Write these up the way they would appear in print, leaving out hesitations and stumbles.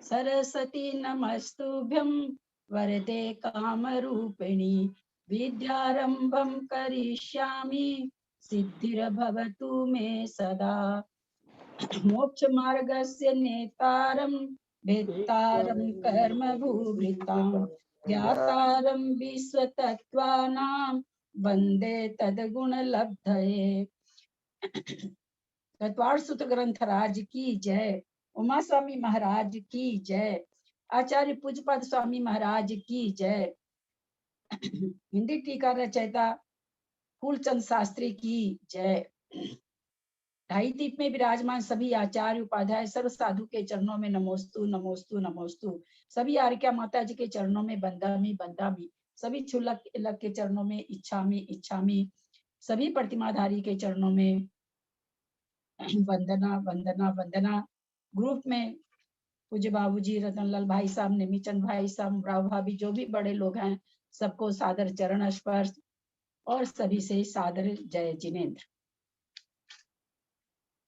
सरस्वती नमस्तुभ्यं वरदे कामरूपिणी विद्यारंभं करिष्यामि सिद्धिर्भवतु मे सदा। मोक्ष मार्गस्य नेतारं भेत्तारं कर्मभूभृतां ज्ञातारं विश्वतत्त्वानां वन्दे तद्गुणलब्धये। तत्वार सूत्र ग्रंथ राज की जय। उमा स्वामी महाराज की जय। आचार्य पूज्यपाद स्वामी महाराज की जय। हिंदी टीका रचयिता फूलचंद शास्त्री की जय। ढाई दीप में विराजमान सभी आचार्य उपाध्याय सर्व साधु के चरणों में नमोस्तु नमोस्तु नमोस्तु। सभी आर्या माता जी के चरणों में बंदामी बंदामी। सभी छुल्लक इलक के चरणों में इच्छामी इच्छामी। सभी प्रतिमाधारी के चरणों में वंदना वंदना वंदना। ग्रुप में पूज्य बाबूजी, रतनलाल भाई साहब, निमिचंद भाई साहब, राव भाभी, जो भी बड़े लोग हैं, सबको सादर चरण स्पर्श और सभी से सादर जय जिनेन्द्र।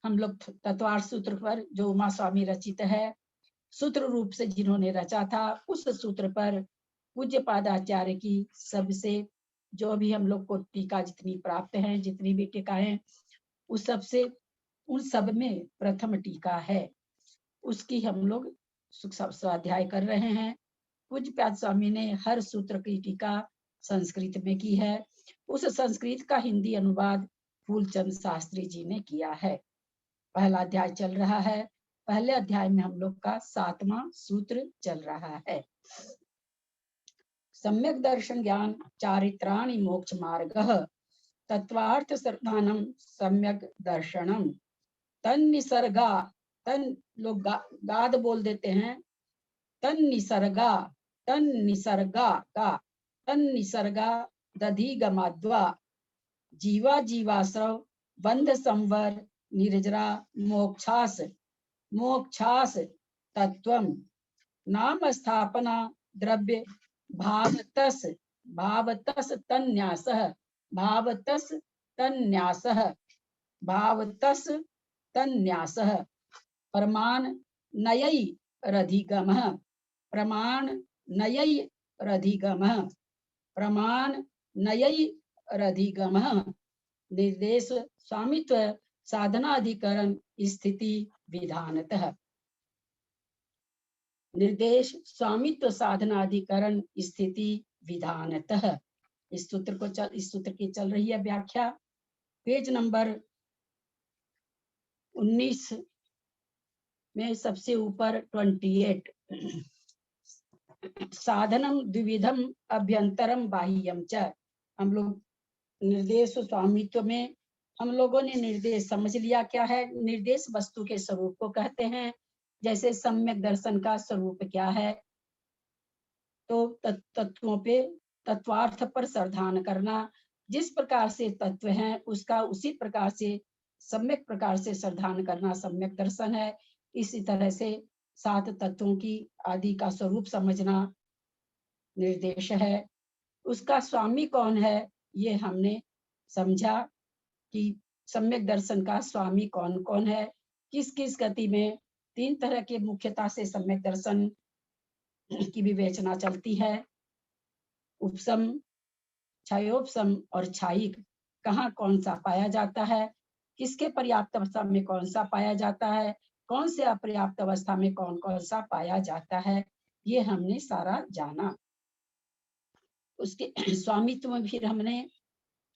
हम लोग तत्वार्थ सूत्र पर जो उमा स्वामी रचित है, सूत्र रूप से जिन्होंने रचा था, उस सूत्र पर पूज्य पादाचार्य की सबसे जो भी हम लोग को टीका जितनी प्राप्त है, जितनी भी टीकाएं, उस सबसे उन सब में प्रथम टीका है, उसकी हम लोग स्वाध्याय कर रहे हैं। पूज्य पाद स्वामी ने हर सूत्र की टीका संस्कृत में की है। उस संस्कृत का हिंदी अनुवाद फूलचंद शास्त्री जी ने किया है। पहला अध्याय चल रहा है। पहले अध्याय में हम लोग का 7वां सूत्र चल रहा है। सम्यक दर्शन ज्ञान चारित्राणि मोक्ष मार्गः तत्वार्थ सर्वधानम सम्यक दर्शनम तन्निसर्गा। तन लोग गाद बोल देते हैं। तन्निसर्गा तन्निसर्गा का तन्निसर्गा दधिगमाद्वा जीवा जीवाश्रव बंध संवर निर्जरा मोक्षास मोक्षास तत्वम नाम स्थापना द्रव्य भावतस भावतस तन्यासः भावतस तन्यासः भावतस तन्यासः प्रमाण नयै रधिगमः प्रमाण नयै रधिगमः प्रमाण नयै रधिगमः निर्देश स्वामित्व साधनाधिकरण स्थिति विधानतः। निर्देश स्वामित्व साधनाधिकरण स्थिति विधानतः। इस सूत्र की चल रही है व्याख्या। पेज नंबर 19 में सबसे ऊपर 28। साधनम द्विविधम अभ्यंतरम बाह्यम च। हम लोग निर्देश स्वामित्व में हम लोगों ने निर्देश समझ लिया क्या है। निर्देश वस्तु के स्वरूप को कहते हैं। जैसे सम्यक दर्शन का स्वरूप क्या है, तो तत्वों पे तत्वार्थ पर श्रद्धान करना। जिस प्रकार से तत्व है उसका उसी प्रकार से सम्यक प्रकार से श्रद्धान करना सम्यक दर्शन है। इसी तरह से 7 तत्वों की आदि का स्वरूप समझना निर्देश है। उसका स्वामी कौन है, ये हमने समझा कि सम्यक दर्शन का स्वामी कौन कौन है, किस किस गति में। 3 तरह के मुख्यता से सम्यक दर्शन की विवेचना चलती है। उपसम, छायोपसम और छायिक। कहाँ कौन सा पाया जाता है, किसके पर्याप्त अवस्था में कौन सा पाया जाता है, कौन से अपर्याप्त अवस्था में कौन कौन सा पाया जाता है, ये हमने सारा जाना। उसके स्वामित्व में फिर हमने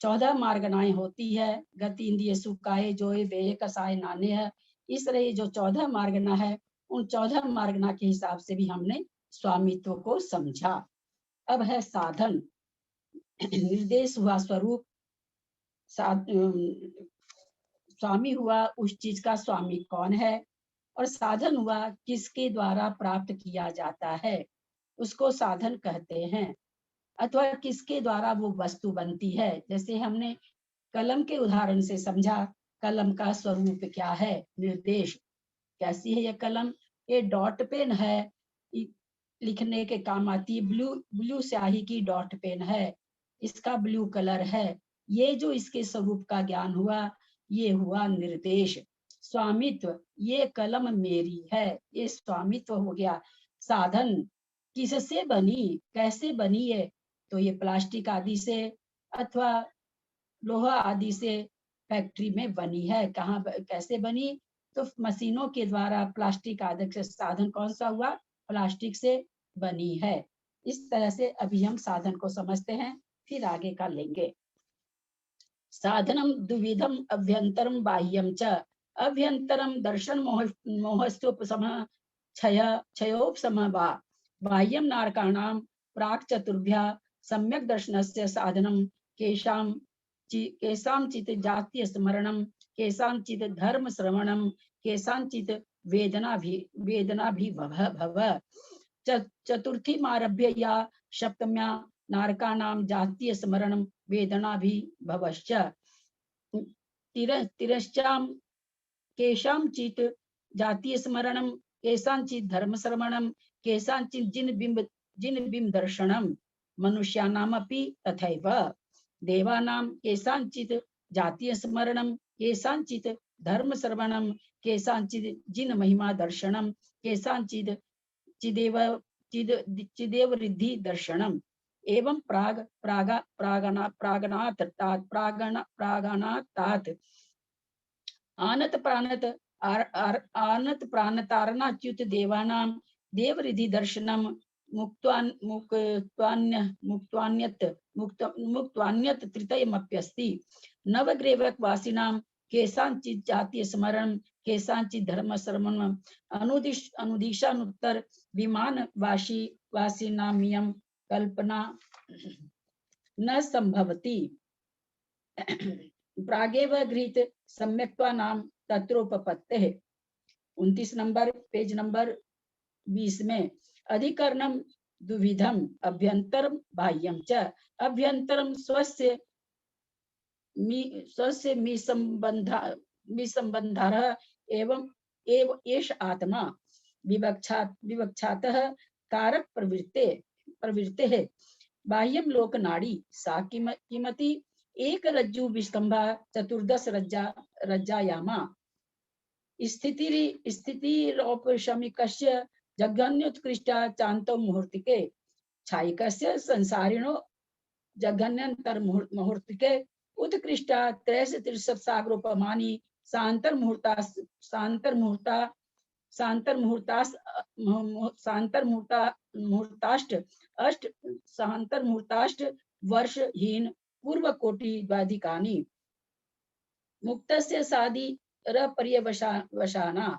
14 मार्गनाएं होती है। गति इंद्रिय सुखाए जोए बेय कसाय नाने है। इस तरह जो 14 मार्गना है, उन 14 मार्गना के हिसाब से भी हमने स्वामित्व को समझा। अब है साधन। निर्देश हुआ स्वरूप, स्वामी हुआ उस चीज का स्वामी कौन है, और साधन हुआ किसके द्वारा प्राप्त किया जाता है, उसको साधन कहते हैं। अथवा किसके द्वारा वो वस्तु बनती है। जैसे हमने कलम के उदाहरण से समझा, कलम का स्वरूप क्या है, निर्देश। कैसी है ये कलम, ये डॉट पेन है, लिखने के काम आती है। ब्लू स्याही की डॉट पेन है, इसका ब्लू कलर है। ये जो इसके स्वरूप का ज्ञान हुआ, ये हुआ निर्देश। स्वामित्व, ये कलम मेरी है, ये स्वामित्व हो गया। साधन किससे बनी, कैसे बनी है, तो ये प्लास्टिक आदि से अथवा लोहा आदि से फैक्ट्री में बनी है। कहाँ कैसे बनी, तो मशीनों के द्वारा प्लास्टिक आदि से साधन कौन सा हुआ, प्लास्टिक से बनी है। इस तरह से अभी हम साधन को समझते हैं, फिर आगे का लेंगे। साधनम द्विविधम अभ्यंतरम बाह्यम च। अभ्यंतरम दर्शन मोहस्तोपशम क्षयोपशम वा। बाह्यम नारकाणाम प्राक् चतुर्भ्या सम्यक दर्शनस्य साधनम केषांचित् जातीय स्मरणम, केषांचित् धर्म श्रवणम, केषांचित् वेदनाभि भव। चतुर्थी मारभ्य या सप्तम्या नारकाणां जातीय स्मरणम वेदनाभि भवश्च। तिरश्चाम केषांचित् जातीय स्मरणम, केषांचित् धर्म श्रवणम, केषांचित् जिन बिंब दर्शनम। मनुष्याणामपि तथैव। देवानां केषांचित् जातीय स्मरणम, केषांचित् धर्म श्रवणम, केषांचित् जिन महिमा दर्शनम, केषांचित् चिदेव रिद्धि दर्शनम। एवं प्रागणात आनत प्राणतारणाच्युत देवानां देवरिधि दर्शनम मुक्त्वान्यत तृतीयमप्यस्ति। नवग्रेवकवासिनां केषांचित् जातीय स्मरणं, केषांचित् धर्म श्रवणम्। अनुदिशानुत्तर विमानवासिनामियं कल्पना न संभवति। प्रागेव गृहीत सम्यक्त्वानां तत्रोपपत्तेः। 29 नंबर पेज नंबर 20 में अधिकरणम द्विविधम अभ्यंतरम बाह्यम च। अभ्यंतरम स्वस्य संबंधारः एवं एष आत्मा विवक्षातः कारक प्रवृत्ते है। बाह्यम लोक नाड़ी सा किमति एक रज्जु विस्तंभा चतुर्दश रज्जायामा। स्थितिरोपशमिकस्य जघन्योत्कृष्टा चान्तो मुहूर्तिके। छायिकस्य संसारिणो जघन्यंतर मुहूर्तिके उत्कृष्टा त्रैश त्रिशत सागरोपमानी मुहूर्ताष्ट वर्षहीन पूर्वकोटि द्वाधिकानि। मुक्तस्य सादि पर्यवसाना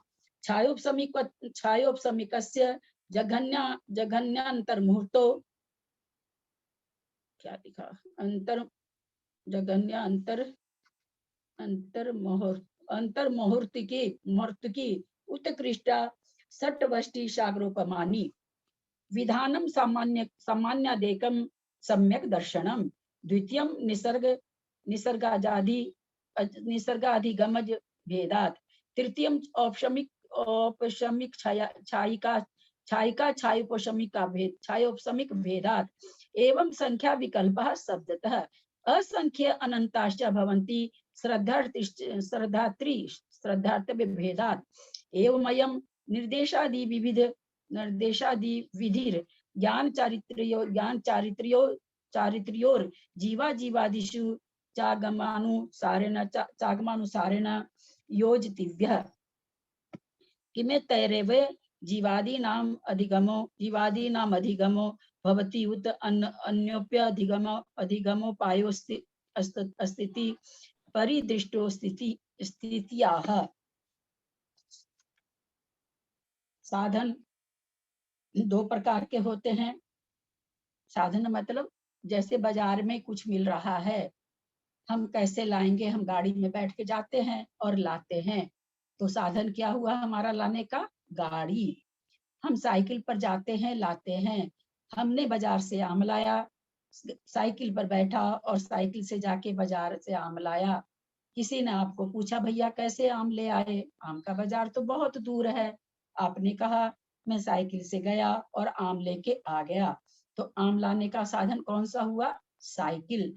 छायोपशमिकस्य जघन्यांतर मुहूर्तो, क्या लिखा, अंतर जघन्यांतर अंतर मुहूर्तिकी उत्कृष्टा सट्टवष्टि सागरोपमानी। विधानम सामान्यादेकं सम्यक दर्शनम। द्वितीयं निसर्गाधिगमज भेदात्। तृतीयं औपशमिक छायोपशमिक भेदात्। एवं संख्या विकल्पः शब्दतः असंख्य अनंताश्च भवन्ति श्रद्धार्तव्य भेदात्। एवमयं निर्देशादि विधिर ज्ञान चारित्र्योर जीवादिषु चागमानुसारेण योजितव्यः। किमेतैरेव जीवादीनाम् अधिगमो भवति उत अन्योप्यधिगमोपायोस्ति परिदृष्टो स्थितियाः। साधन दो प्रकार के होते हैं। साधन मतलब जैसे बाजार में कुछ मिल रहा है, हम कैसे लाएंगे, हम गाड़ी में बैठ के जाते हैं और लाते हैं, तो साधन क्या हुआ हमारा लाने का, गाड़ी। हम साइकिल पर जाते हैं, लाते हैं। हमने बाजार से आम लाया, साइकिल पर बैठा और साइकिल से जाके बाजार से आम लाया। किसी ने आपको पूछा भैया कैसे आम ले आए, आम का बाजार तो बहुत दूर है। आपने कहा मैं साइकिल से गया और आम लेके आ गया। तो आम लाने का साधन कौन सा हुआ, साइकिल।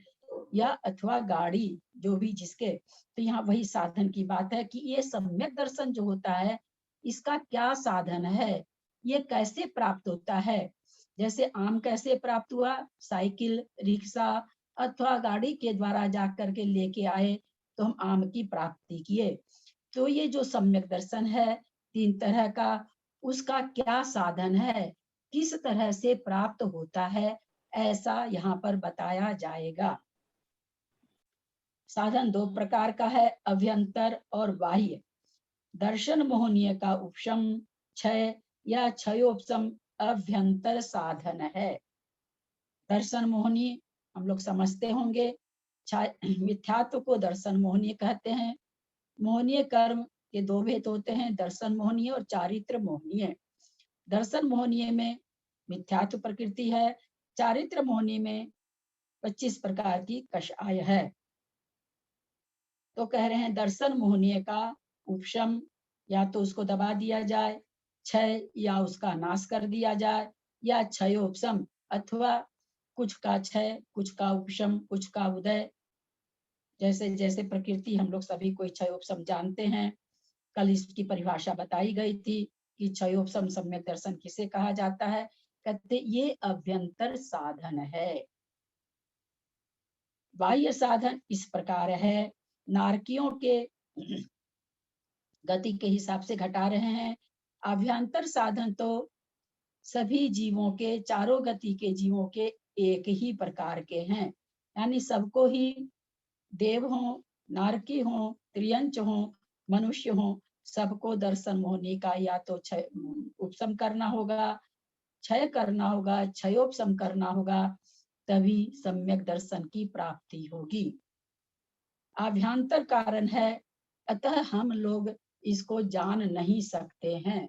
या अथवा गाड़ी, जो भी जिसके, तो यहाँ वही साधन की बात है कि ये सम्यक दर्शन जो होता है, इसका क्या साधन है, ये कैसे प्राप्त होता है। जैसे आम कैसे प्राप्त हुआ, साइकिल, रिक्शा अथवा गाड़ी के द्वारा जा करके लेके आए तो हम आम की प्राप्ति किए। तो ये जो सम्यक दर्शन है 3 तरह का, उसका क्या साधन है, किस तरह से प्राप्त होता है, ऐसा यहाँ पर बताया जाएगा। साधन 2 प्रकार का है, अभ्यंतर और बाह्य। दर्शन मोहनीय का उपशम, क्षय या क्षयोपशम अभ्यंतर साधन है। दर्शन मोहनी हम लोग समझते होंगे, मिथ्यात्व को दर्शन मोहनीय कहते हैं। मोहनीय कर्म के 2 भेद होते हैं, दर्शन मोहनीय और चारित्र मोहनीय। दर्शन मोहनीय में मिथ्यात्व प्रकृति है, चारित्र मोहनीय में 25 प्रकार की कषाय है। तो कह रहे हैं दर्शन मोहनीय का उपशम, या तो उसको दबा दिया जाए, क्षय या उसका नाश कर दिया जाए, या क्षयोपशम अथवा कुछ का क्षय, कुछ का उपशम, कुछ का उदय। जैसे जैसे प्रकृति हम लोग सभी कोई क्षयोपशम जानते हैं। कल इसकी परिभाषा बताई गई थी कि क्षयोपशम सम्यक दर्शन किसे कहा जाता है, कहते ये अभ्यंतर साधन है। बाह्य साधन इस प्रकार है, नारकियों के गति के हिसाब से घटा रहे हैं। अभ्यंतर साधन तो सभी जीवों के, चारों गति के जीवों के एक ही प्रकार के हैं, यानी सबको ही, देव हो, नारकी हो, त्रियंच हो, मनुष्य हो, सबको दर्शन मोहनी का या तो उपशम करना होगा, क्षय करना होगा, क्षयोपशम करना होगा, तभी सम्यक दर्शन की प्राप्ति होगी। अभ्यंतर कारण है, अतः हम लोग इसको जान नहीं सकते हैं।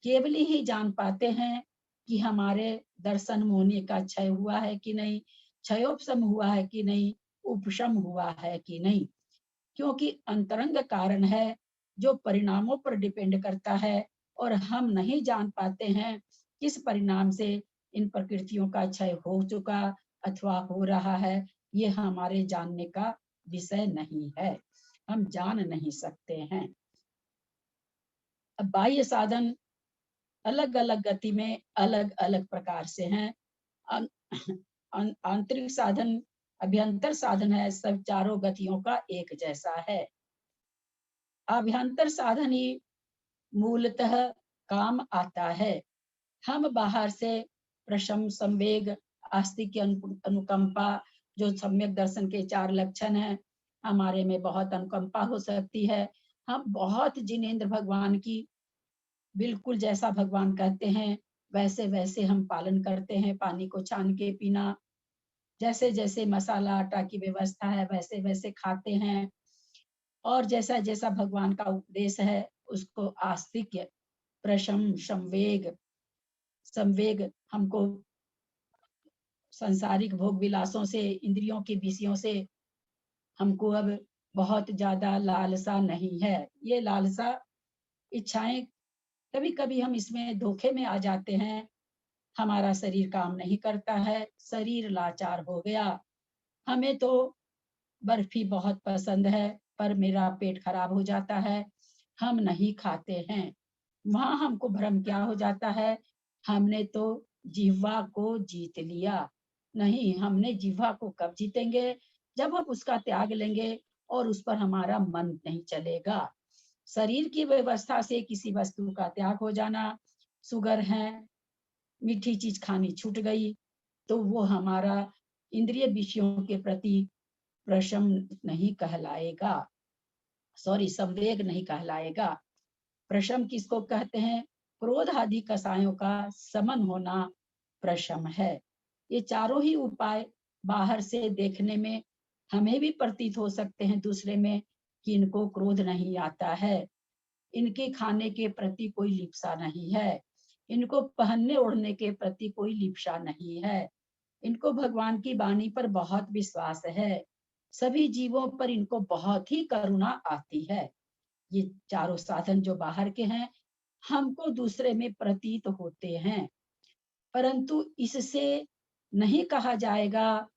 केवल ही जान पाते हैं कि हमारे दर्शन मोहनी का क्षय हुआ है कि नहीं, क्षयोपशम हुआ है कि नहीं, उपशम हुआ है कि नहीं, क्योंकि अंतरंग कारण है जो परिणामों पर डिपेंड करता है, और हम नहीं जान पाते हैं किस परिणाम से इन प्रकृतियों का क्षय हो चुका अथवा हो रहा है। ये हमारे जानने का विषय नहीं है, हम जान नहीं सकते हैं। अब बाह्य साधन अलग अलग गति में अलग अलग प्रकार से हैं। आंतरिक साधन, अभ्यंतर साधन है, सब चारों गतियों का एक जैसा है। अभ्यंतर साधन ही मूलतः काम आता है। हम बाहर से प्रशम, संवेग, आस्तिक, अनुकंपा, जो सम्यक दर्शन के 4 लक्षण हैं, हमारे में बहुत अनुकंपा हो सकती है। हम बहुत जिनेंद्र भगवान की बिल्कुल जैसा भगवान कहते हैं वैसे वैसे हम पालन करते हैं। पानी को छान के पीना, जैसे जैसे मसाला आटा की व्यवस्था है वैसे वैसे खाते हैं, और जैसा जैसा भगवान का उपदेश है उसको आस्तिक्य, प्रशम, संवेग, संवेग हमको सांसारिक भोग विलासों से, इंद्रियों के विषयों से हमको अब बहुत ज्यादा लालसा नहीं है। ये लालसा, इच्छाएं, कभी कभी हम इसमें धोखे में आ जाते हैं। हमारा शरीर काम नहीं करता है, शरीर लाचार हो गया। हमें तो बर्फी बहुत पसंद है, पर मेरा पेट खराब हो जाता है, हम नहीं खाते हैं। वहां हमको भ्रम क्या हो जाता है, हमने तो जिह्वा को जीत लिया। नहीं, हमने जिह्वा को कब जीतेंगे, जब हम उसका त्याग लेंगे और उस पर हमारा मन नहीं चलेगा। शरीर की व्यवस्था से किसी वस्तु का त्याग हो जाना, शुगर है, मीठी चीज खानी छूट गई, तो वो हमारा इंद्रिय विषयों के प्रति प्रशम नहीं कहलाएगा, सॉरी, संवेग नहीं कहलाएगा। प्रशम किसको कहते हैं, क्रोध आदि कसायों का समन होना प्रशम है। ये चारों ही उपाय बाहर से देखने में हमें भी प्रतीत हो सकते हैं दूसरे में कि इनको क्रोध नहीं आता है, इनके खाने के प्रति कोई लिप्सा नहीं है, इनको पहनने ओढ़ने के प्रति कोई लिप्सा नहीं है, इनको भगवान की वाणी पर बहुत विश्वास है, सभी जीवों पर इनको बहुत ही करुणा आती है। ये चारों साधन जो बाहर के हैं हमको दूसरे में प्रतीत होते हैं, परंतु इससे नहीं कहा जाएगा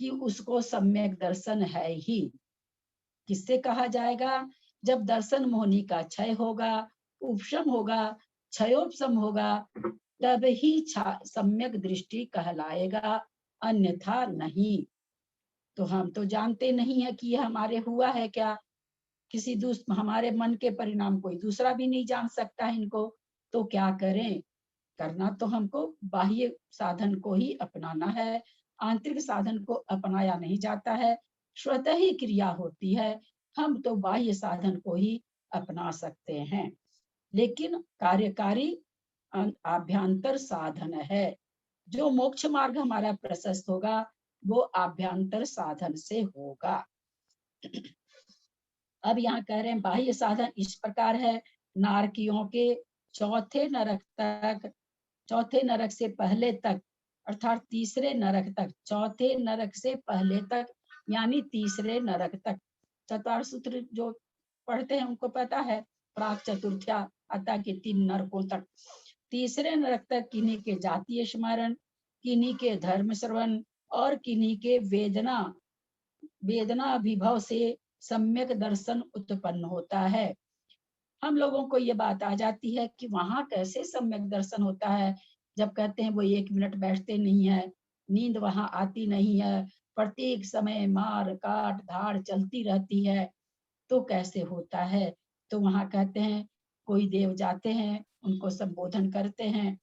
कि उसको सम्यक दर्शन है ही। किससे कहा जाएगा? जब दर्शन मोहनी का क्षय होगा, उपशम होगा, क्षयोपशम होगा, तब ही सम्यक दृष्टि कहलाएगा, अन्यथा नहीं। तो हम तो जानते नहीं है कि ये हमारे हुआ है क्या। किसी हमारे मन के परिणाम कोई दूसरा भी नहीं जान सकता है इनको। तो क्या करें? करना तो हमको बाह्य साधन को ही अपनाना है, आंतरिक साधन को अपनाया नहीं जाता है, स्वतः ही क्रिया होती है। हम तो बाह्य साधन को ही अपना सकते हैं, लेकिन कार्यकारी आभ्यंतर साधन है। जो मोक्ष मार्ग हमारा प्रशस्त होगा वो आभ्यंतर साधन से होगा। अब यहाँ कह रहे हैं बाह्य साधन इस प्रकार है। नारकियों के चौथे नरक से पहले तक, अर्थात तीसरे नरक तक, चौथे नरक से पहले तक यानी तीसरे नरक तक। चतुर्थ सूत्र जो पढ़ते हैं उनको पता है, प्राक चतुर्थ्या अतः के 3 नरकों तक। तीसरे नरक तक किन्हीं के जातीय स्मरण, किन्हीं के धर्म श्रवण और किन्हीं के वेदना अभिभव से सम्यक दर्शन उत्पन्न होता है। हम लोगों को ये बात आ जाती है कि वहां कैसे सम्यक दर्शन होता है, जब कहते हैं वो 1 मिनट बैठते नहीं है, नींद वहां आती नहीं है, प्रत्येक समय मार काट धाड़ चलती रहती है, तो कैसे होता है? तो वहां कहते हैं कोई देव जाते हैं, उनको संबोधन करते हैं,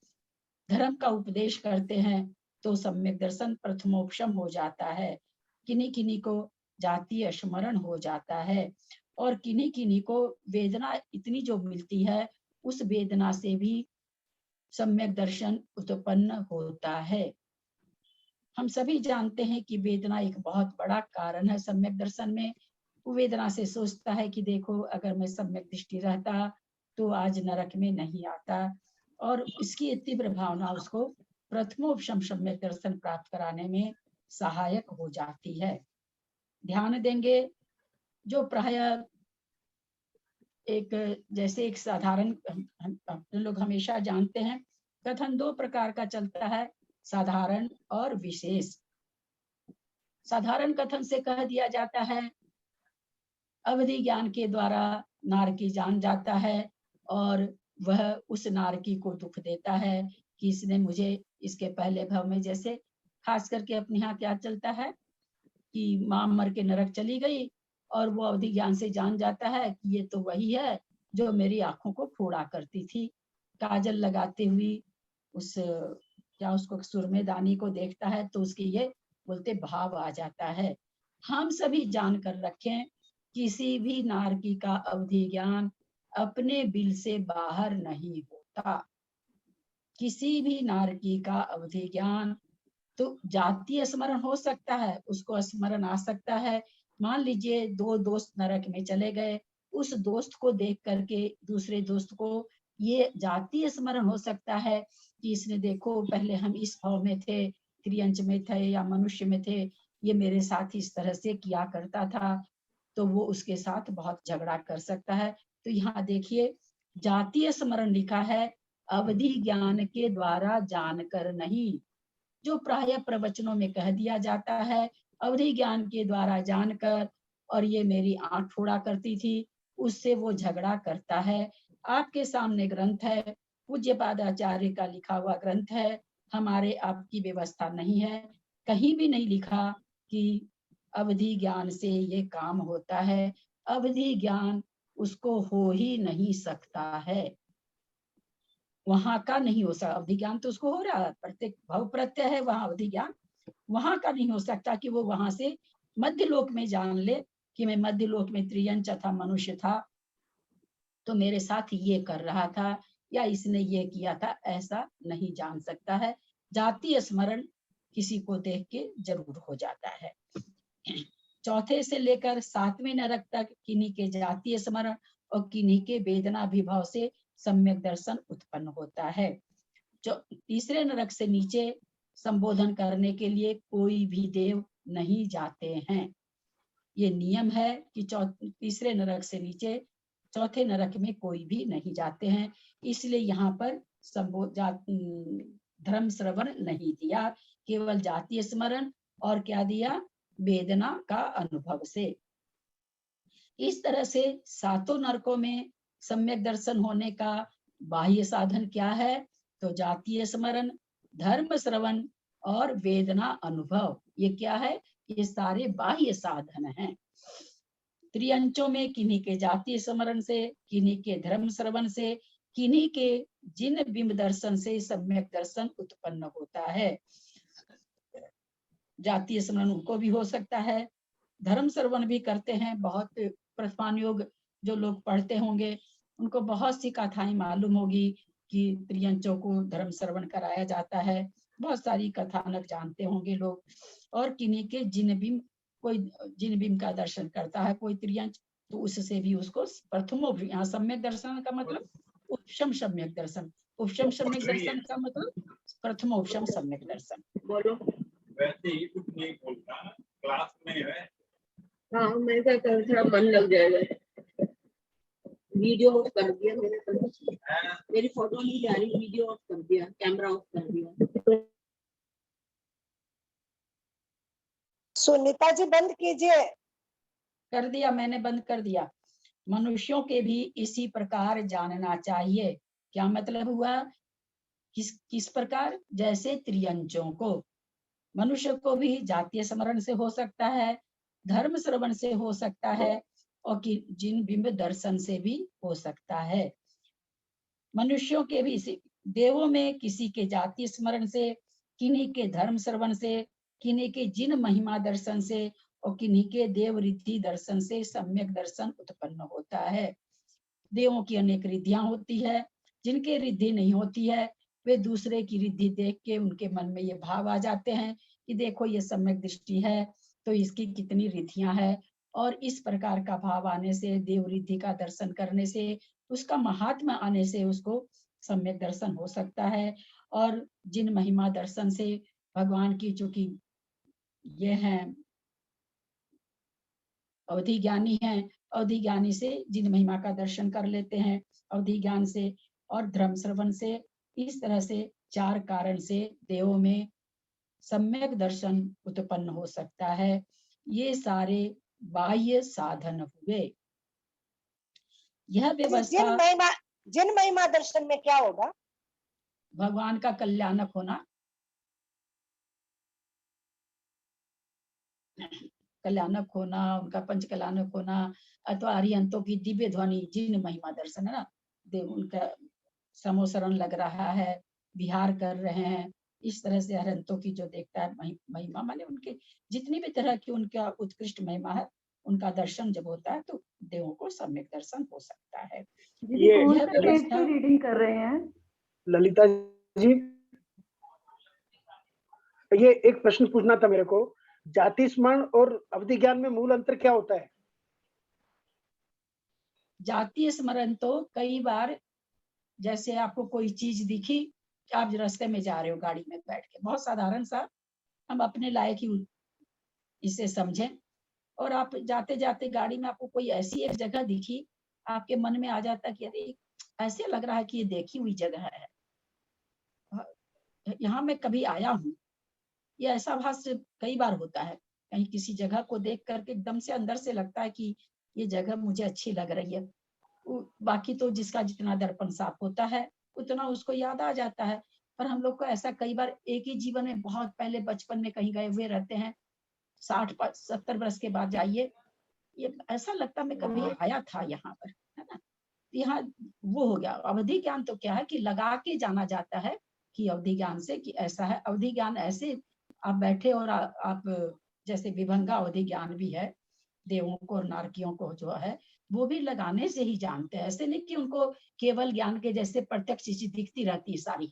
धर्म का उपदेश करते हैं, तो सम्यक दर्शन प्रथमोपशम हो जाता है। किन्हीं किन्हीं को जातीय स्मरण हो जाता है और किन्हीं किन्हीं को वेदना इतनी जो मिलती है, उस वेदना से भी सम्यक दर्शन उत्पन्न होता है। हम सभी जानते हैं कि वेदना एक बहुत बड़ा कारण है सम्यक दर्शन में। वेदना से सोचता है कि देखो अगर मैं सम्यक दृष्टि रहता तो आज नरक में नहीं आता, और इसकी तीव्र भावना उसको प्रथमोपशम सम्यक दर्शन प्राप्त कराने में सहायक हो जाती है। ध्यान देंगे, जो प्राय एक जैसे एक साधारण हम लोग हमेशा जानते हैं, कथन 2 प्रकार का चलता है, साधारण और विशेष। साधारण कथन से कह दिया जाता है अवधि ज्ञान के द्वारा नारकी जान जाता है और वह उस नारकी को दुख देता है कि इसने मुझे इसके पहले भव में, जैसे खास करके अपने यहाँ क्या चलता है कि मां मर के नरक चली गई और वो अवधि ज्ञान से जान जाता है कि ये तो वही है जो मेरी आंखों को फोड़ा करती थी। काजल लगाते हुई उस क्या उसको सुरमेदानी को देखता है तो उसके ये बोलते भाव आ जाता है। हम सभी जानकर रखें, किसी भी नारकी का अवधि ज्ञान अपने बिल से बाहर नहीं होता। किसी भी नारकी का अवधि ज्ञान तो जातीय स्मरण हो सकता है, उसको स्मरण आ सकता है। मान लीजिए 2 दोस्त नरक में चले गए, उस दोस्त को देख करके दूसरे दोस्त को ये जातीय स्मरण हो सकता है कि इसने देखो पहले हम इस भाव में थे, त्रियंच में थे या मनुष्य में थे, ये मेरे साथ इस तरह से किया करता था, तो वो उसके साथ बहुत झगड़ा कर सकता है। तो यहाँ देखिए जातीय स्मरण लिखा है, अवधि ज्ञान के द्वारा जानकर नहीं। जो प्राय प्रवचनों में कह दिया जाता है अवधि ज्ञान के द्वारा जानकर, और ये मेरी आंख फोड़ा करती थी, उससे वो झगड़ा करता है। आपके सामने ग्रंथ है, पूज्यपाद आचार्य का लिखा हुआ ग्रंथ है, हमारे आपकी व्यवस्था नहीं है, कहीं भी नहीं लिखा कि अवधि ज्ञान से ये काम होता है। अवधि ज्ञान उसको हो ही नहीं सकता है, वहां का नहीं हो सकता। अवधि ज्ञान तो उसको हो रहा है, प्रत्येक भव प्रत्यय है वहां, अवधि ज्ञान वहां का नहीं हो सकता कि वो वहां से मध्य लोक में जान ले कि मैं मध्य लोक में त्रियंच था, मनुष्य था, तो मेरे साथ ये कर रहा था या इसने ये किया था, ऐसा नहीं जान सकता है। जातीय स्मरण किसी को देख के जरूर हो जाता है। चौथे से लेकर 7वें नरक तक किन्हीं के जातीय स्मरण और किन्हीं के वेदना विभाव से सम्यक दर्शन उत्पन्न होता है। जो तीसरे नरक से नीचे संबोधन करने के लिए कोई भी देव नहीं जाते हैं। ये नियम है कि तीसरे नरक से नीचे चौथे नरक में कोई भी नहीं जाते हैं, इसलिए यहाँ पर धर्म श्रवण नहीं दिया, केवल जातीय स्मरण और क्या दिया, वेदना का अनुभव से। इस तरह से सातों नरकों में सम्यक दर्शन होने का बाह्य साधन क्या है, तो जातीय स्मरण, धर्म श्रवण और वेदना अनुभव, ये क्या है, ये सारे बाह्य साधन हैं। त्रियंचों में किन्हीं के जातीय स्मरण से, किन्हीं के धर्म श्रवण से, किन्हीं के जिन बिंब दर्शन से सम्यक दर्शन उत्पन्न होता है। जातीय स्मरण उनको भी हो सकता है, धर्म श्रवण भी करते हैं। बहुत प्रस्थान योग जो लोग पढ़ते होंगे उनको बहुत सी कथाएं मालूम होगी कि त्रियंचों को धर्म श्रवण कराया जाता है, बहुत सारी कथानक जानते होंगे लोग। और किन्हीं के जिन बिंब, कोई जिन बिंब का दर्शन करता है कोई त्रियंच, तो उससे भी उसको प्रथमो, यहाँ सम्यक दर्शन का मतलब उपशम सम्यक दर्शन, उपशम सम्यक दर्शन का मतलब प्रथमोपशम सम्यक दर्शन। बोलो। वैसे ही कुछ नहीं बोलता, क्लास में है। हाँ, मैं क्या कर, थोड़ा मन लग जाएगा। वीडियो ऑफ कर दिया मैंने, तो मेरी फोटो नहीं जा रही, वीडियो ऑफ कर दिया, कैमरा ऑफ कर दिया। सुनीता जी बंद कीजिए। कर दिया, मैंने बंद कर दिया। मनुष्यों के भी इसी प्रकार जानना चाहिए। क्या मतलब हुआ, किस प्रकार, जैसे त्रियंचों को, मनुष्य को भी जातीय स्मरण से हो सकता है, धर्म श्रवण से हो सकता है, और जिन बिंब दर्शन से भी हो सकता है। मनुष्यों के भी देवों में किसी के जातीय स्मरण से, किन्हीं के धर्म श्रवण से, किन्हीं के जिन महिमा दर्शन से, और किन्हीं के देव रिद्धि दर्शन से सम्यक दर्शन उत्पन्न होता है। देवों की अनेक रिद्धियां होती है, जिनके रिद्धि नहीं होती है वे दूसरे की रिद्धि देख के उनके मन में ये भाव आ जाते हैं कि देखो ये सम्यक दृष्टि है तो इसकी कितनी रिद्धियां है, और इस प्रकार का भाव आने से, देव रिद्धि का दर्शन करने से, उसका महात्मा आने से उसको सम्यक दर्शन हो सकता है। और जिन महिमा दर्शन से भगवान की, चूंकि ये हैं अवधि ज्ञानी हैं, अवधि ज्ञानी से जिन महिमा का दर्शन कर लेते हैं अवधि ज्ञान से, और धर्म श्रवण से, इस तरह से चार कारण से देवों में सम्यक दर्शन उत्पन्न हो सकता है। ये सारे बाह्य साधन हुए। यह व्यवस्था, जिन महिमा दर्शन में क्या होगा, भगवान का कल्याणक होना, कल्याणक होना, उनका पंच कल्याणक होना, अथवा अरिहंतों की दिव्य ध्वनि, जिन महिमा दर्शन है ना, देव उनका समोसरण लग रहा है, विहार कर रहे हैं, इस तरह से अरिहंतों की जो देखता है महिमा, माने उनके जितनी भी तरह की उनका उत्कृष्ट महिमा है, उनका दर्शन जब होता है तो देवों को सम्यक दर्शन हो सकता है। ये कौन से पेज पे रीडिंग कर रहे हैं ललिता जी? ये एक प्रश्न पूछना था मेरे को, जाति स्मरण और अवधि ज्ञान में मूल अंतर क्या होता है? जातीय स्मरण तो कई बार, जैसे आपको कोई चीज दिखी, आप रास्ते में जा रहे हो गाड़ी में बैठ के, बहुत साधारण सा, हम अपने लायक ही इसे समझें, और आप जाते जाते गाड़ी में आपको कोई ऐसी एक जगह दिखी, आपके मन में आ जाता कि अरे ऐसे लग रहा है कि ये देखी हुई जगह है, यहाँ मैं कभी आया हूँ। ये ऐसा भास कई बार होता है, कहीं किसी जगह को देख करके एकदम से अंदर से लगता है कि ये जगह मुझे अच्छी लग रही है। बाकी तो जिसका जितना दर्पण साफ होता है उतना उसको याद आ जाता है, पर हम लोग को ऐसा कई बार एक ही जीवन में, बहुत पहले बचपन में कहीं गए हुए रहते हैं, 60-70 वर्ष के बाद जाइए, ये ऐसा लगता मैं कभी आया था यहाँ पर, है ना। यहाँ वो हो गया। अवधि ज्ञान तो क्या है कि लगा के जाना जाता है कि अवधि ज्ञान से कि ऐसा है। अवधि ज्ञान ऐसे आप बैठे और आप जैसे विभंगा अवधि ज्ञान भी है, देवों को और नारकियों को जो है वो भी लगाने से ही जानते हैं। ऐसे नहीं कि उनको केवल ज्ञान के जैसे प्रत्यक्ष चीज दिखती रहती है सारी,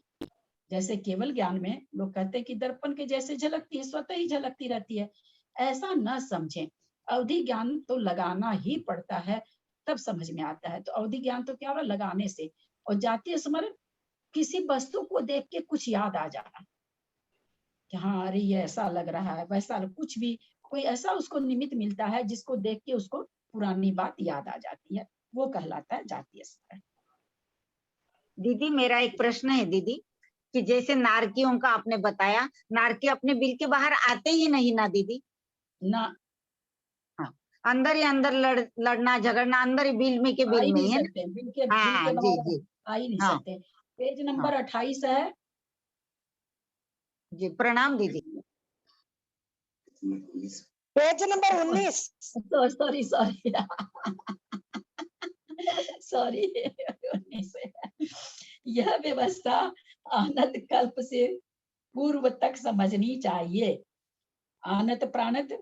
जैसे केवल ज्ञान में लोग कहते हैं कि दर्पण के जैसे झलकती है, स्वतः ही झलकती रहती है, ऐसा न समझें। अवधि ज्ञान तो लगाना ही पड़ता है, तब समझ में आता है। तो अवधि ज्ञान तो क्या हो रहा, लगाने से। और जातीय स्मरण, किसी वस्तु को देख के कुछ याद आ जाना कि हाँ अरे ये ऐसा लग रहा है, वैसा, कुछ भी कोई ऐसा उसको निमित्त मिलता है जिसको देख के उसको पुरानी बात याद आ जाती है, वो कहलाता है जातीय स्मरण। दीदी मेरा एक प्रश्न है दीदी, कि जैसे नारकियों का आपने बताया, नारकी अपने बिल के बाहर आते ही नहीं ना दीदी, ना अंदर ही अंदर लड़ना झगड़ना अंदर ही बिल में के आ बिल ही में नहीं ही है ना। सकते, बिल के हाँ जी बाहर जी आ ही नहीं हाँ सकते। पेज हाँ नंबर 28 है। जी, प्रणाम दीदी। Page number 19। Sorry sorry sorry 19 है। यह व्यवस्था आनंद कल्प से पूर्व तक समझनी चाहिए। आनत प्राणत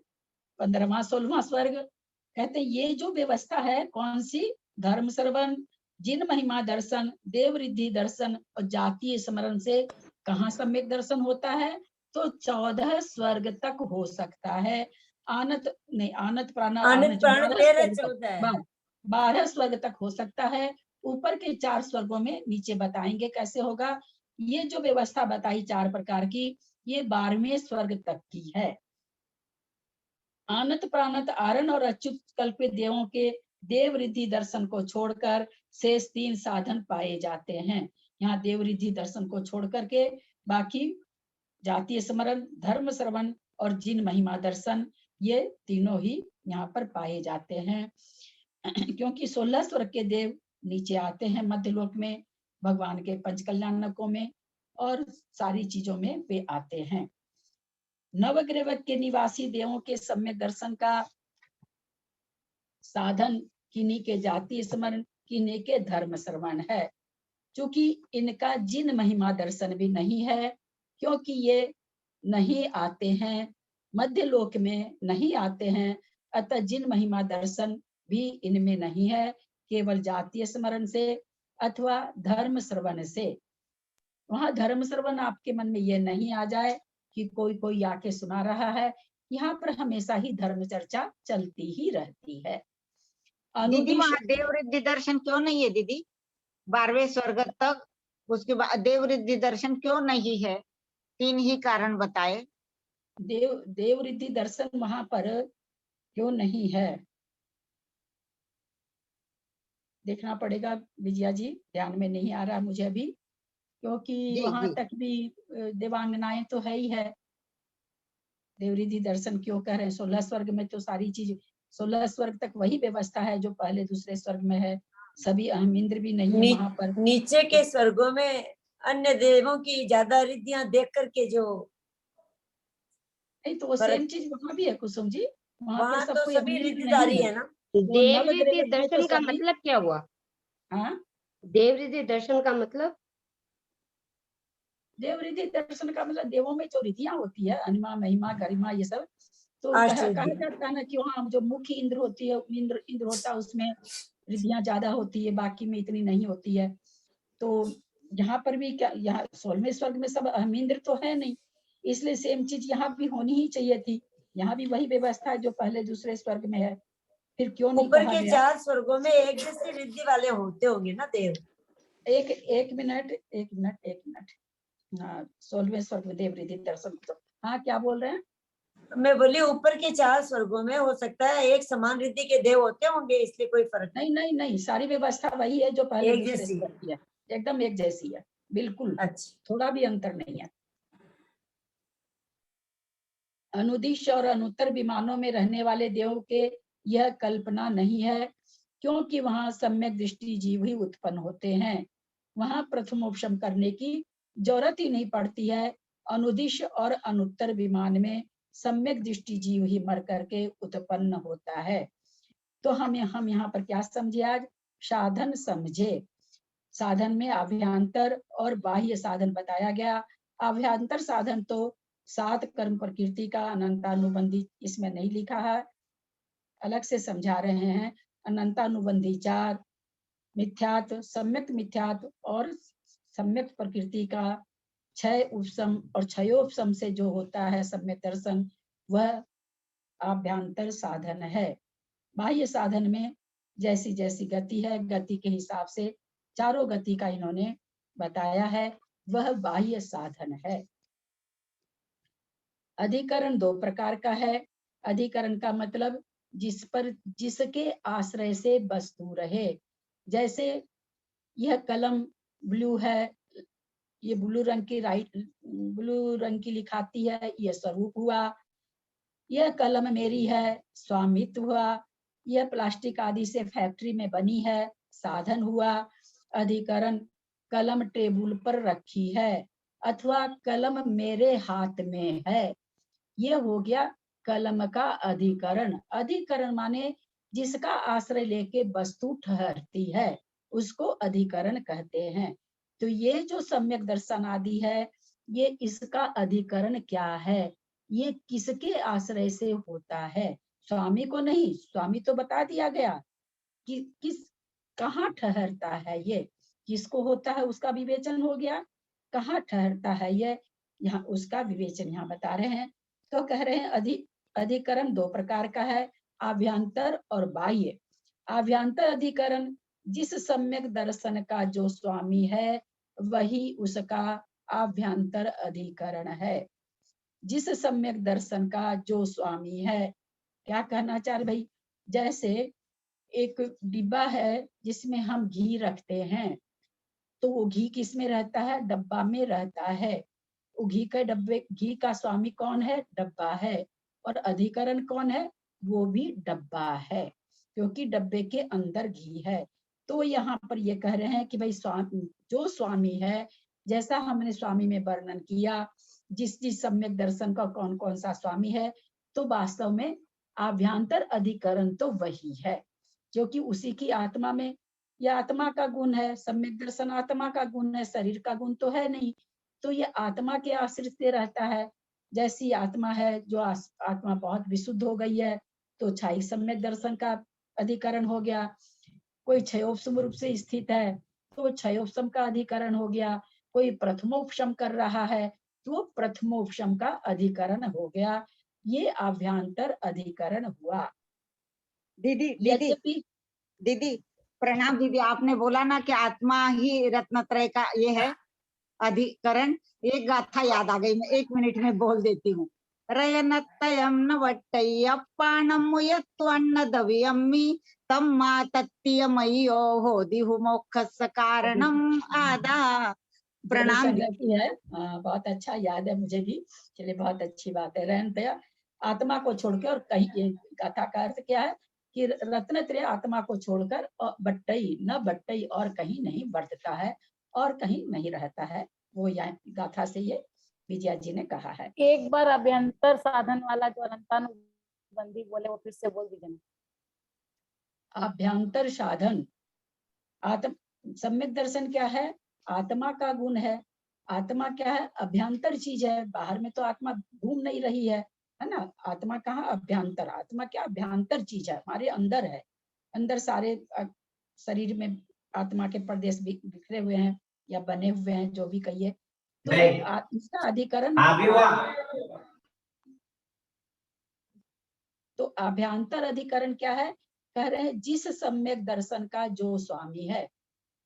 15वां 16वां स्वर्ग कहते हैं ये जो व्यवस्था है कौन सी, धर्म श्रवण, जिन महिमा दर्शन, देव रिद्धि दर्शन और जातीय स्मरण से कहाँ सम्यक दर्शन होता है, तो 14 स्वर्ग तक हो सकता है। आनत नहीं, आनत प्राण आनंद प्राण 13 14 है। 12 स्वर्ग तक हो सकता है। ऊपर के 4 स्वर्गों में नीचे बताएंगे कैसे होगा। ये जो व्यवस्था बताई 4 प्रकार की, ये 12वें स्वर्ग तक की है। आनत प्राणत आरण और अच्युत कल्पित देवों के देव रिद्धि दर्शन को छोड़कर शेष 3 साधन पाए जाते हैं। यहाँ देव रिद्धि दर्शन को छोड़ करके बाकी जातीय स्मरण, धर्म श्रवण और जिन महिमा दर्शन, ये तीनों ही यहाँ पर पाए जाते हैं। क्योंकि 16 स्वर्ग के देव नीचे आते हैं मध्यलोक में, भगवान के पंचकल्याणकों में और सारी चीजों में वे आते हैं। नवग्रह के निवासी देवों के सम्यक दर्शन का साधन किन्हीं के जाति स्मरण, किन्हीं के धर्म श्रवण है। चूंकि इनका जिन महिमा दर्शन भी नहीं है, क्योंकि ये नहीं आते हैं मध्य लोक में, नहीं आते हैं, अतः जिन महिमा दर्शन भी इनमें नहीं है, केवल जातीय स्मरण से अथवा धर्म श्रवण से। वहां धर्म श्रवण आपके मन में ये नहीं आ जाए कि कोई कोई आके सुना रहा है, यहाँ पर हमेशा ही धर्म चर्चा चलती ही रहती है। दीदी अनुदिश वहाँ देव रिद्धि दर्शन क्यों नहीं है दीदी, 12वें स्वर्ग तक, उसके बाद देव रिद्धि दर्शन क्यों नहीं है? 3 ही कारण बताए। देव रिद्धि दर्शन वहां पर क्यों नहीं है, देखना पड़ेगा विजया जी, ध्यान में नहीं आ रहा मुझे अभी, क्योंकि जी वहां जी तक भी देवांगनाएं तो है ही है। देवरिधि दर्शन क्यों कह रहे हैं, 16 स्वर्ग में तो सारी चीज, 16 स्वर्ग तक वही व्यवस्था है जो पहले दूसरे स्वर्ग में है। सभी अहम इंद्र भी नहीं है वहां पर। नीचे के स्वर्गों में अन्य देवों की ज्यादा रिद्धियां देख करके जो नहीं तो वो सेम चीज वहां भी है कुसुम जी, वहां पर वहां सब तो कोई सभी अहम इंद्र रिद्धिदारी नहीं है। है ना। वो देव नवग्रह रिद्धि में तो दर्शन का सभी, मतलब क्या हुआ? हाँ देव रिद्धि दर्शन का मतलब? देव रिधि दर्शन का मतलब देवों में जो रिधियां होती है, अनिमा महिमा गरिमा ये सब, तो कहा आश्चर्य। जाता है ना कि वहाँ जो मुख्य इंद्र होती है, इंद्र होता है, उसमें रिधियां ज्यादा होती है, बाकी में इतनी नहीं होती है। तो यहाँ पर भी क्या, यहाँ 16वें स्वर्ग में सब अहम इंद्र तो है नहीं, इसलिए सेम चीज यहाँ भी होनी ही चाहिए थी। यहाँ भी वही व्यवस्था है जो पहले दूसरे स्वर्ग में है, फिर क्यों नहीं ऊपर कहा के गया। 4 स्वर्गों में एक जैसी रिद्धि वाले होते होंगे ना देव। एक मिनट, हाँ 16वें स्वर्ग में देव रिधि दर्शन, तो हाँ क्या बोल रहे हैं। मैं बोली ऊपर के 4 स्वर्गों में हो सकता है एक समान रिद्धि के देव होते होंगे, इसलिए कोई फर्क नहीं। नहीं, सारी व्यवस्था वही है जो पहले एक दूसरे जैसी स्वर की है, एकदम एक जैसी है, बिल्कुल अच्छा। थोड़ा भी अंतर नहीं है। अनुदिश और अनुत्तर विमानों में रहने वाले देवों के यह कल्पना नहीं है, क्योंकि वहां सम्यक दृष्टि जीव ही उत्पन्न होते हैं, वहां प्रथमोपशम करने की जरूरत ही नहीं पड़ती है। अनुदिश और अनुत्तर विमान में सम्यक दृष्टि जीव ही मर करके उत्पन्न होता है। तो हम यहाँ पर क्या समझे आज, साधन समझे। साधन में अभ्यंतर और बाह्य साधन बताया गया। अभ्यंतर साधन तो 7 कर्म प्रकृति का अनंतानुबंधी, इसमें नहीं लिखा है, अलग से समझा रहे हैं। अनंतानुबंधी 4, मिथ्यात्व, सम्यक मिथ्यात्व और सम्यक प्रकृति का 6 उपशम और 6 से जो होता है सम्यक दर्शन, वह अभ्यंतर साधन है। बाह्य साधन में जैसी जैसी गति है, गति के हिसाब से चारों गति का इन्होंने बताया है, वह बाह्य साधन है। अधिकरण 2 प्रकार का है। अधिकरण का मतलब जिस पर, जिसके आश्रय से वस्तु रहे। जैसे यह कलम ब्लू है, ये ब्लू रंग की लिखाती है, ये स्वरूप हुआ। यह कलम मेरी है, स्वामित्व हुआ। यह प्लास्टिक आदि से फैक्ट्री में बनी है, साधन हुआ। अधिकरण, कलम टेबल पर रखी है अथवा कलम मेरे हाथ में है, यह हो गया कलम का अधिकरण। अधिकरण माने जिसका आश्रय लेके वस्तु ठहरती है, उसको अधिकरण कहते हैं। तो ये जो सम्यक दर्शन आदि है, ये इसका अधिकरण क्या है, ये किसके आश्रय से होता है? स्वामी को नहीं, स्वामी तो बता दिया गया कि किस कहाँ ठहरता है, ये किसको होता है उसका विवेचन हो गया। कहाँ ठहरता है ये, यहाँ उसका विवेचन यहाँ बता रहे हैं। तो कह रहे हैं अधिकरण दो प्रकार का है, आभ्यंतर और बाह्य। आभ्यंतर अधिकरण जिस सम्यक दर्शन का जो स्वामी है, वही उसका आभ्यंतर अधिकरण है। जिस सम्यक दर्शन का जो स्वामी है, क्या कहना चाह रहे भाई, जैसे एक डिब्बा है जिसमें हम घी रखते हैं, तो वो घी किस में रहता है? डब्बा में रहता है। वो घी का स्वामी कौन है? डब्बा है। और अधिकरण कौन है? वो भी डब्बा है, क्योंकि डब्बे के अंदर घी है। तो यहाँ पर ये कह रहे हैं कि भाई जो स्वामी है, जैसा हमने स्वामी में वर्णन किया, जिस सम्यक दर्शन का कौन कौन सा स्वामी है, तो वास्तव में आभ्यंतर अधिकरण तो वही है, जो कि उसी की आत्मा में, यह आत्मा का गुण है। सम्यक दर्शन आत्मा का गुण है, शरीर का गुण तो है नहीं। तो ये आत्मा के आश्रित से रहता है। जैसी आत्मा है, जो आत्मा बहुत विशुद्ध हो गई है, तो क्षयिक सम्यक दर्शन का अधिकरण हो गया। कोई क्षयोपम रूप से स्थित है, तो क्षयोपम का अधिकरण हो गया। कोई प्रथमोपशम कर रहा है, तो प्रथमोपशम का अधिकरण हो गया। ये आभ्यंतर अधिकरण हुआ। दीदी प्रणाम दीदी, आपने बोला ना कि आत्मा ही रत्नत्रय का ये है अधिकरण। एक गाथा याद आ गई, मैं 1 मिनट में बोल देती हूँ। रयनत्तयं नवट्टय्यप्पाणं मुयत्वन्नदवियम्मि तम्मा तत्तियमय्यो होदिहु मोक्षस्य कारणम् आदा। प्रणाम संगति है। बहुत अच्छा याद है मुझे भी। चलिए, बहुत अच्छी बात है। रहन दया आत्मा को छोड़कर, और कहीं गाथा का अर्थ क्या है कि रत्नत्रय आत्मा को छोड़कर बट्टई और कहीं नहीं बढ़ता है और कहीं नहीं रहता है। वो यहाँ गाथा से ये विजया जी ने कहा है। एक बार अभ्यंतर साधन वाला जो अनंतानुबंधी बोले, वो फिर से बोल दीजिए। अभ्यंतर साधन, सम्यक दर्शन क्या है? आत्मा का गुण है। आत्मा क्या है? अभ्यंतर चीज है। बाहर में तो आत्मा घूम नहीं रही है ना। आत्मा कहाँ? अभ्यंतर। आत्मा क्या? अभ्यंतर चीज है, हमारे अंदर है। अंदर सारे शरीर में आत्मा के प्रदेश बिखरे हुए हैं या बने हुए हैं, जो भी कहिए। तो इसका अधिकरण, तो अभ्यंतर अधिकरण क्या है? कह रहे हैं जिस सम्यक दर्शन का जो स्वामी है।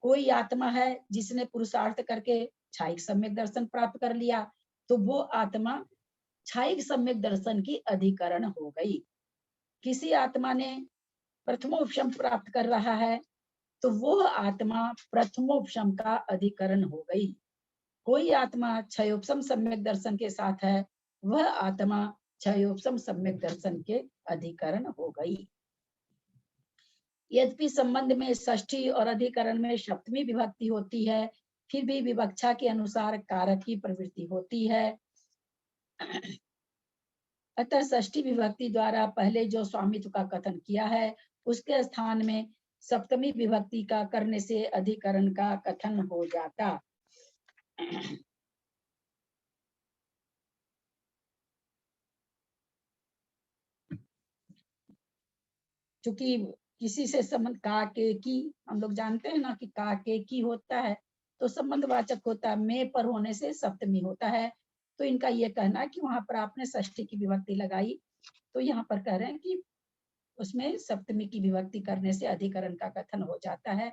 कोई आत्मा है जिसने पुरुषार्थ करके क्षयिक सम्यक दर्शन प्राप्त कर लिया, तो वो आत्मा क्षयिक सम्यक दर्शन की अधिकरण हो गई। किसी आत्मा ने प्रथमोपशम प्राप्त कर रहा है, तो वो आत्मा प्रथमोपशम का अधिकरण हो गई। कोई आत्मा क्षयोपशम सम्यक दर्शन के साथ है, वह आत्मा क्षयोपशम सम्यक दर्शन के अधिकरण हो गई। यद्यपि संबंध में षष्ठी और अधिकरण में सप्तमी विभक्ति होती है, फिर भी विवक्षा के अनुसार कारक की प्रवृत्ति होती है। अतः षष्ठी विभक्ति द्वारा पहले जो स्वामित्व का कथन किया है, उसके स्थान में सप्तमी विभक्ति का करने से अधिकरण का कथन हो जाता। चूंकि किसी से संबंध का के की, हम लोग जानते हैं ना कि का के की होता है तो संबंधवाचक होता है, में पर होने से सप्तमी होता है। तो इनका ये कहना है कि वहां पर आपने षष्ठी की विभक्ति लगाई, तो यहाँ पर कह रहे हैं कि उसमें सप्तमी की विभक्ति करने से अधिकरण का कथन हो जाता है।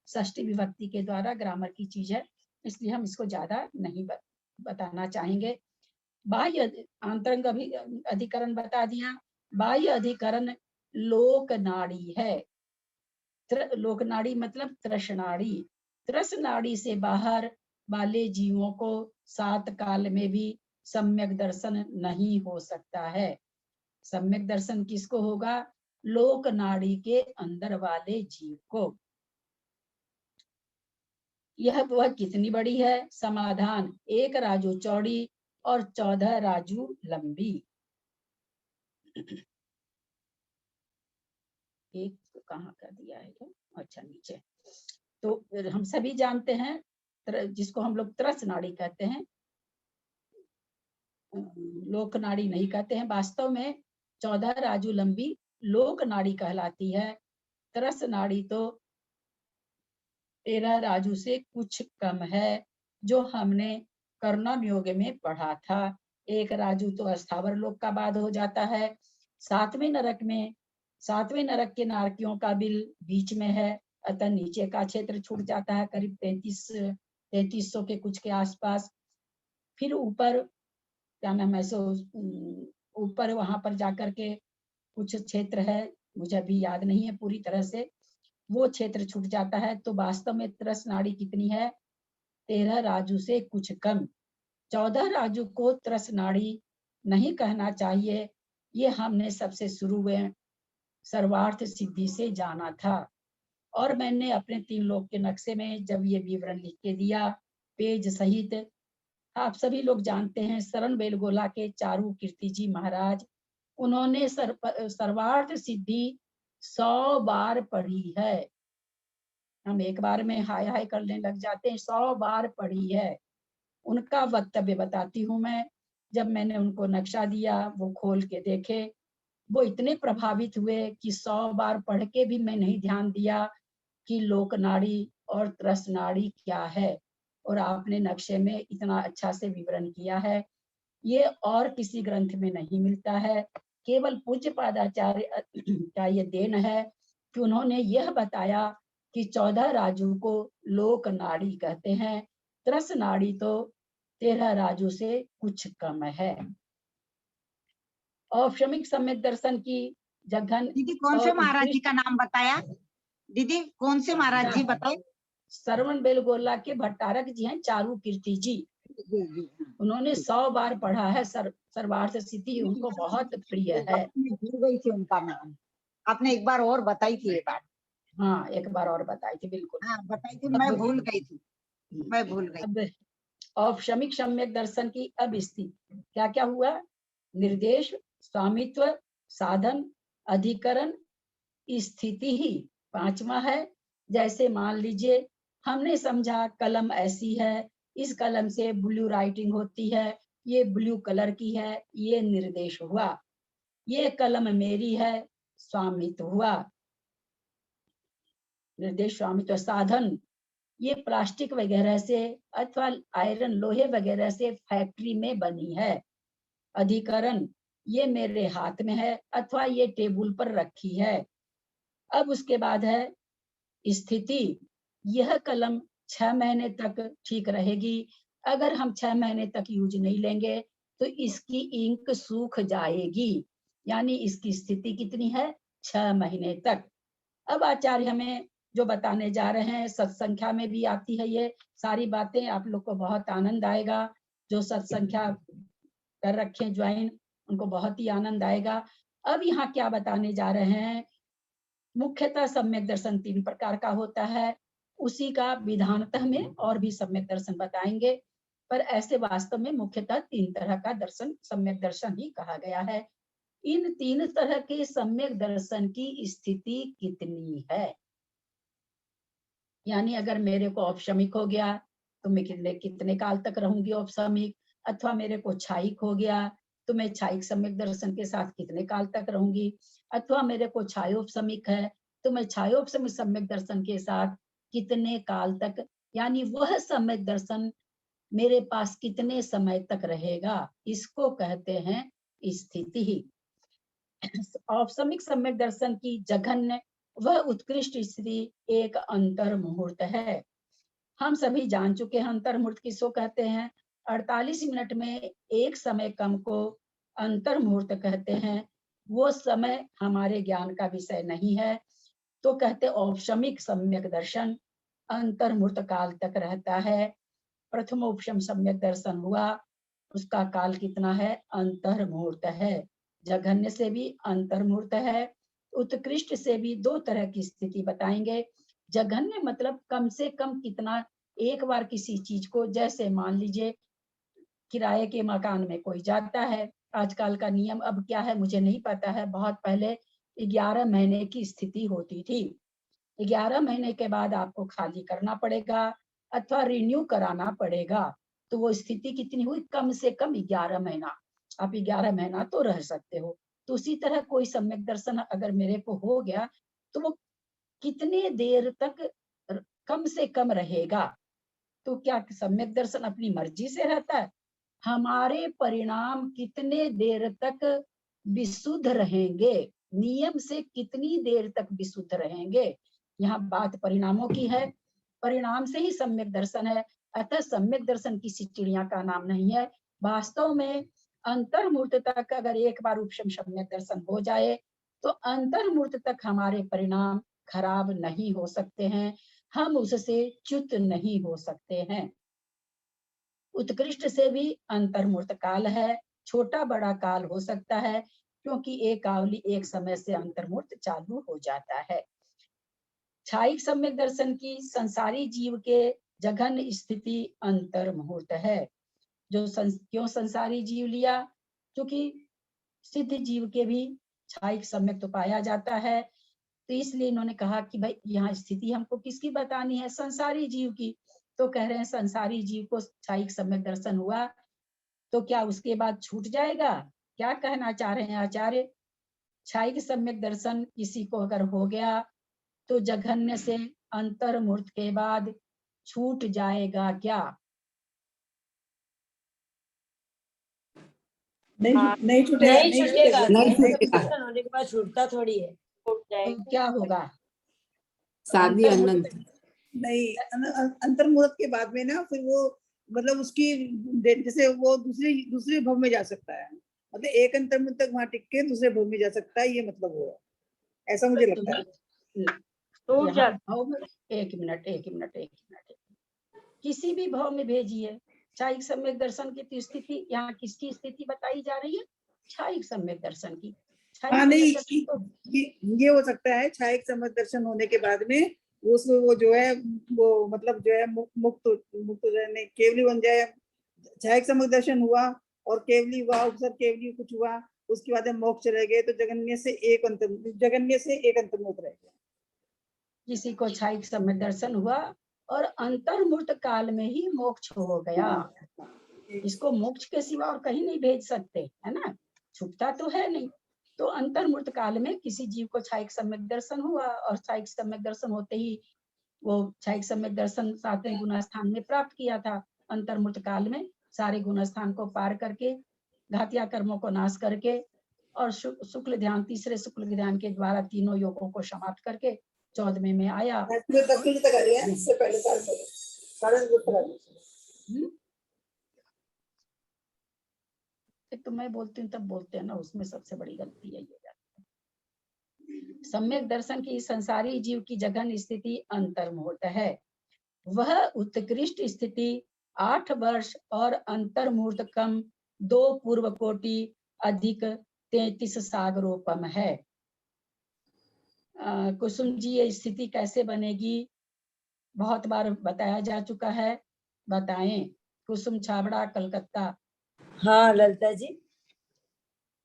षष्ठी विभक्ति के द्वारा ग्रामर की चीज है, इसलिए हम इसको ज्यादा नहीं बताना चाहेंगे। बाह्य आंतरंग अधिकरण बता दिया। बाह्य अधिकरण लोक नाड़ी है। लोक नाड़ी मतलब तृष्णाड़ी। तृष्णाड़ी से बाहर वाले जीवों को 7 काल में भी सम्यक दर्शन नहीं हो सकता है। सम्यक दर्शन किसको होगा? लोक नाड़ी के अंदर वाले जीव को। यह वह कितनी बड़ी है? समाधान, 1 राजू चौड़ी और 14 राजू लंबी। एक कहाँ का दिया है क्या? अच्छा, नीचे। तो हम सभी जानते हैं जिसको हम लोग त्रस नाड़ी कहते हैं, लोक नाड़ी नहीं कहते हैं। वास्तव में 14 राजू लंबी लोक नाड़ी कहलाती है। त्रस नाड़ी तो 13 राजू से कुछ कम है, जो हमने कर्णम योग में पढ़ा था। 1 राजू तो स्थावर लोक का बाद हो जाता है। 7वें नरक के नारकियों का बिल बीच में है, अतः नीचे का क्षेत्र छूट जाता है, करीब 3300 के कुछ के आसपास। फिर ऊपर क्या नाम है, ऊपर वहां पर जाकर के कुछ क्षेत्र है, मुझे अभी याद नहीं है पूरी तरह से, वो क्षेत्र छूट जाता है। तो वास्तव में त्रस नाड़ी कितनी है? 13 राजू से कुछ कम। 14 राजू को त्रस नाड़ी नहीं कहना चाहिए, ये हमने सबसे शुरू में सर्वार्थ सिद्धि से जाना था। और मैंने अपने 3 लोक के नक्शे में जब ये विवरण लिख के दिया पेज सहित, आप सभी लोग जानते हैं शरण बेलगोला के चारू कीर्ति जी महाराज, उन्होंने सर्वार्थ सिद्धि 100 बार पढ़ी है। हम एक बार में हाय हाय करने लग जाते हैं, 100 बार पढ़ी है। उनका वक्तव्य बताती हूँ मैं। जब मैंने उनको नक्शा दिया, वो खोल के देखे, वो इतने प्रभावित हुए कि 100 बार पढ़ के भी मैं नहीं ध्यान दिया कि लोक नाड़ी और त्रस नाड़ी क्या है। और आपने नक्शे में इतना अच्छा से विवरण किया है, ये और किसी ग्रंथ में नहीं मिलता है। केवल पूज्य पादाचार्य का ये देन है कि उन्होंने यह बताया कि 14 राजू को लोक नाड़ी कहते हैं, त्रस नाड़ी तो 13 राजू से कुछ कम है। औपशमिक सम्यक दर्शन की जघन। दीदी कौन से महाराज जी का नाम बताया? दीदी कौन से महाराज जी बताए? श्रवण बेलगोला के भट्टारक जी हैं, चारू कीर्ति जी। जी जी हाँ। उन्होंने 100 बार पढ़ा है। सर्वार्थ सिद्धि उनको बहुत प्रिय है। मैं भूल गई थी उनका नाम, आपने एक बार और बताई थी ये बात। हाँ, एक बार और बताई थी, बिल्कुल। हाँ बताई थी, मैं भूल गई थी, मैं भूल गई। अब औपशमिक सम्यक दर्शन की अब स्थिति क्या क्या हुआ? निर्देश, स्वामित्व, साधन, अधिकरण, स्थिति ही 5वां है। जैसे मान लीजिए हमने समझा कलम ऐसी है, इस कलम से ब्लू राइटिंग होती है, ये ब्लू कलर की है, ये निर्देश हुआ। ये कलम मेरी है, स्वामित्व हुआ। निर्देश, स्वामित्व। साधन, ये प्लास्टिक वगैरह से अथवा आयरन लोहे वगैरह से फैक्ट्री में बनी है। अधिकरण, ये मेरे हाथ में है अथवा ये टेबल पर रखी है। अब उसके बाद है स्थिति, यह कलम 6 महीने तक ठीक रहेगी। अगर हम 6 महीने तक यूज नहीं लेंगे तो इसकी इंक सूख जाएगी, यानी इसकी स्थिति कितनी है? 6 महीने तक। अब आचार्य हमें जो बताने जा रहे हैं, सत्संख्या में भी आती है ये सारी बातें, आप लोग को बहुत आनंद आएगा। जो सत्संख्या कर रखे ज्वाइन, उनको बहुत ही आनंद आएगा। अब यहाँ क्या बताने जा रहे हैं? मुख्यतः सम्यक दर्शन 3 प्रकार का होता है, उसी का विधानतः में और भी सम्यक दर्शन बताएंगे, पर ऐसे वास्तव में मुख्यतः 3 तरह का दर्शन सम्यक दर्शन ही कहा गया है। इन 3 तरह के सम्यक दर्शन की स्थिति कितनी है? यानी अगर मेरे को औपशमिक हो गया तो मैं कितने काल तक रहूंगी औपशमिक, अथवा मेरे को छायिक हो गया तो मैं छायिक सम्यक दर्शन के साथ कितने काल तक रहूंगी, अथवा मेरे को छायोपशमिक है तो मैं छायोपशमिक सम्यक दर्शन के साथ कितने काल तक, यानी वह सम्यक दर्शन मेरे पास कितने समय तक रहेगा, इसको कहते हैं स्थिति। औपशमिक सम्यक दर्शन की जघन्य वह उत्कृष्ट स्थिति एक अंतर मुहूर्त है। हम सभी जान चुके हैं अंतर मुहूर्त किसको कहते हैं। 48 मिनट में एक समय कम को अंतर मुहूर्त कहते हैं। वो समय हमारे ज्ञान का विषय नहीं है, तो कहते औपशमिक सम्यक दर्शन अंतर मुहूर्त काल तक रहता है। प्रथम उपशम सम्यक दर्शन हुआ, उसका काल कितना है? अंतर्मुहूर्त है। जघन्य से भी अंतर्मुहूर्त है। उत्कृष्ट से भी दो तरह की स्थिति बताएंगे। जघन्य मतलब कम से कम कितना, एक बार किसी चीज को, जैसे मान लीजिए किराए के मकान में कोई जाता है, आजकल का नियम अब क्या है मुझे नहीं पता है, बहुत पहले 11 महीने की स्थिति होती थी। 11 महीने के बाद आपको खाली करना पड़ेगा अथवा रिन्यू कराना पड़ेगा। तो वो स्थिति कितनी हुई? कम से कम 11 महीना। आप 11 महीना तो रह सकते हो। तो उसी तरह कोई सम्यक दर्शन अगर मेरे को हो गया तो वो कितने देर तक कम से कम रहेगा? तो क्या सम्यक दर्शन अपनी मर्जी से रहता है? हमारे परिणाम कितने देर तक विशुद्ध रहेंगे, नियम से कितनी देर तक विशुद्ध रहेंगे, यहाँ बात परिणामों की है। परिणाम से ही सम्यक दर्शन है। अतः सम्यक दर्शन किसी चिड़िया का नाम नहीं है। वास्तव में अंतर्मुहूर्त तक अगर एक बार उपशम सम्यक दर्शन हो जाए तो अंतर्मुहूर्त तक हमारे परिणाम खराब नहीं हो सकते हैं, हम उससे च्युत नहीं हो सकते हैं। उत्कृष्ट से भी अंतर्मुहूर्त काल है, छोटा बड़ा काल हो सकता है, क्योंकि एक आवली एक समय से अंतर्मुहूर्त चालू हो जाता है। छायिक सम्यक दर्शन की संसारी जीव के जघन्य स्थिति अंतर्मुहूर्त है। क्यों संसारी जीव लिया? क्योंकि सिद्ध जीव के भी छायिक सम्यक तो पाया जाता है, तो इसलिए इन्होंने कहा कि भाई यहाँ स्थिति हमको किसकी बतानी है? संसारी जीव की। तो कह रहे हैं संसारी जीव को छायिक सम्यक दर्शन हुआ तो क्या उसके बाद छूट जाएगा? क्या कहना चाह रहे हैं आचार्य? छायिक सम्यक दर्शन किसी को अगर हो गया तो जघन्य से अंतर्मुहूर्त के बाद छूट जाएगा क्या? नहीं छूटेगा, नहीं छूटेगा। दर्शन होने के बाद छूटता थोड़ी है। तो क्या होगा? शादी अनंत नहीं, अंतर्मुहूर्त के बाद में ना फिर वो मतलब उसकी जैसे वो दूसरे भव में जा सकता है, मतलब एक अंतर्मुहूर्त तक वहां टिक के दूसरे भव में जा सकता है, ये मतलब हुआ, ऐसा मुझे लगता है। एक मिनट, किसी भी भाव में भेजिए। छायिक सम्यक दर्शन की स्थिति, यहाँ किसकी स्थिति बताई जा रही है? छायिक सम्यक दर्शन की। हाँ नहीं, ये हो सकता है छायिक सम्यक दर्शन होने के बाद में उसमें वो जो है वो मतलब जो है मुक्त जो है केवली बन जाए। छायिक सम्यक दर्शन हुआ और केवली हुआ, उपसर्ग केवली कुछ हुआ, उसके बाद मोक्ष रह गए, तो जगन्य से एक अंतर्मुहूर्त रह गया। किसी को छायिक सम्यक दर्शन हुआ और अंतर्मुहूर्त काल में ही मोक्ष हो गया, इसको मोक्ष के सिवा और कहीं नहीं भेज सकते, है ना? छूटता तो है नहीं। तो अंतर्मुहूर्त काल में किसी जीव को छायिक सम्यक दर्शन हुआ और छायिक सम्यक दर्शन होते ही वो छायिक सम्यक दर्शन 7वें गुण स्थान में प्राप्त किया था। अंतर्मुहूर्त काल में सारे गुण स्थान को पार करके, घातिया कर्मों को नाश करके और शुक्ल ध्यान, तीसरे शुक्ल ध्यान के द्वारा तीनों योगों को समाप्त करके 14वें में आया। तो मैं बोलती हूँ तब बोलते हैं ना, उसमें सबसे बड़ी गलती है ये। सम्यक दर्शन की संसारी जीव की जघन्य स्थिति अंतर्मुहूर्त है। वह उत्कृष्ट स्थिति 8 वर्ष और अंतर्मुहूर्त कम 2 पूर्व कोटि अधिक 33 सागरोपम है। कुसुम जी, ये स्थिति कैसे बनेगी? बहुत बार बताया जा चुका है, बताएं। कुसुम छाबड़ा, कलकत्ता। हाँ ललिता जी,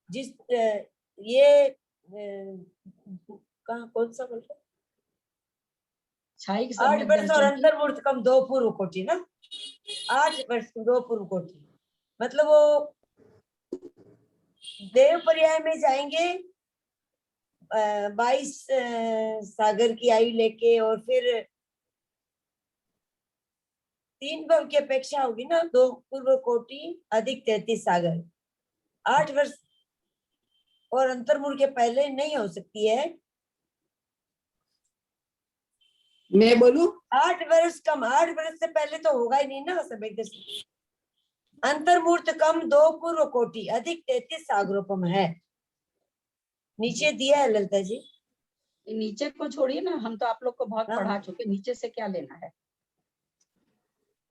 जिस ये कहाँ कौन सा बोल रहे? छायिक 8 वर्ष और अंतर्मुहूर्त कम 2 पूर्व कोटि ना, 8 वर्ष 2 पूर्व कोटि, मतलब वो देव पर्याय में जाएंगे 22 सागर की आयु लेके, और फिर 3 भव की अपेक्षा होगी ना, 2 पूर्व कोटि अधिक 33 सागर। 8 वर्ष और अंतर्मुहूर्त के पहले नहीं हो सकती है। मैं बोलूं? 8 वर्ष कम, 8 वर्ष से पहले तो होगा ही नहीं ना सम्यक दर्शन। अंतर्मुहूर्त कम 2 पूर्व कोटि अधिक 33 सागरोपम है। नीचे दिया है ललिता जी। नीचे को छोड़िए ना, हम तो आप लोग को बहुत पढ़ा चुके, नीचे से क्या लेना है?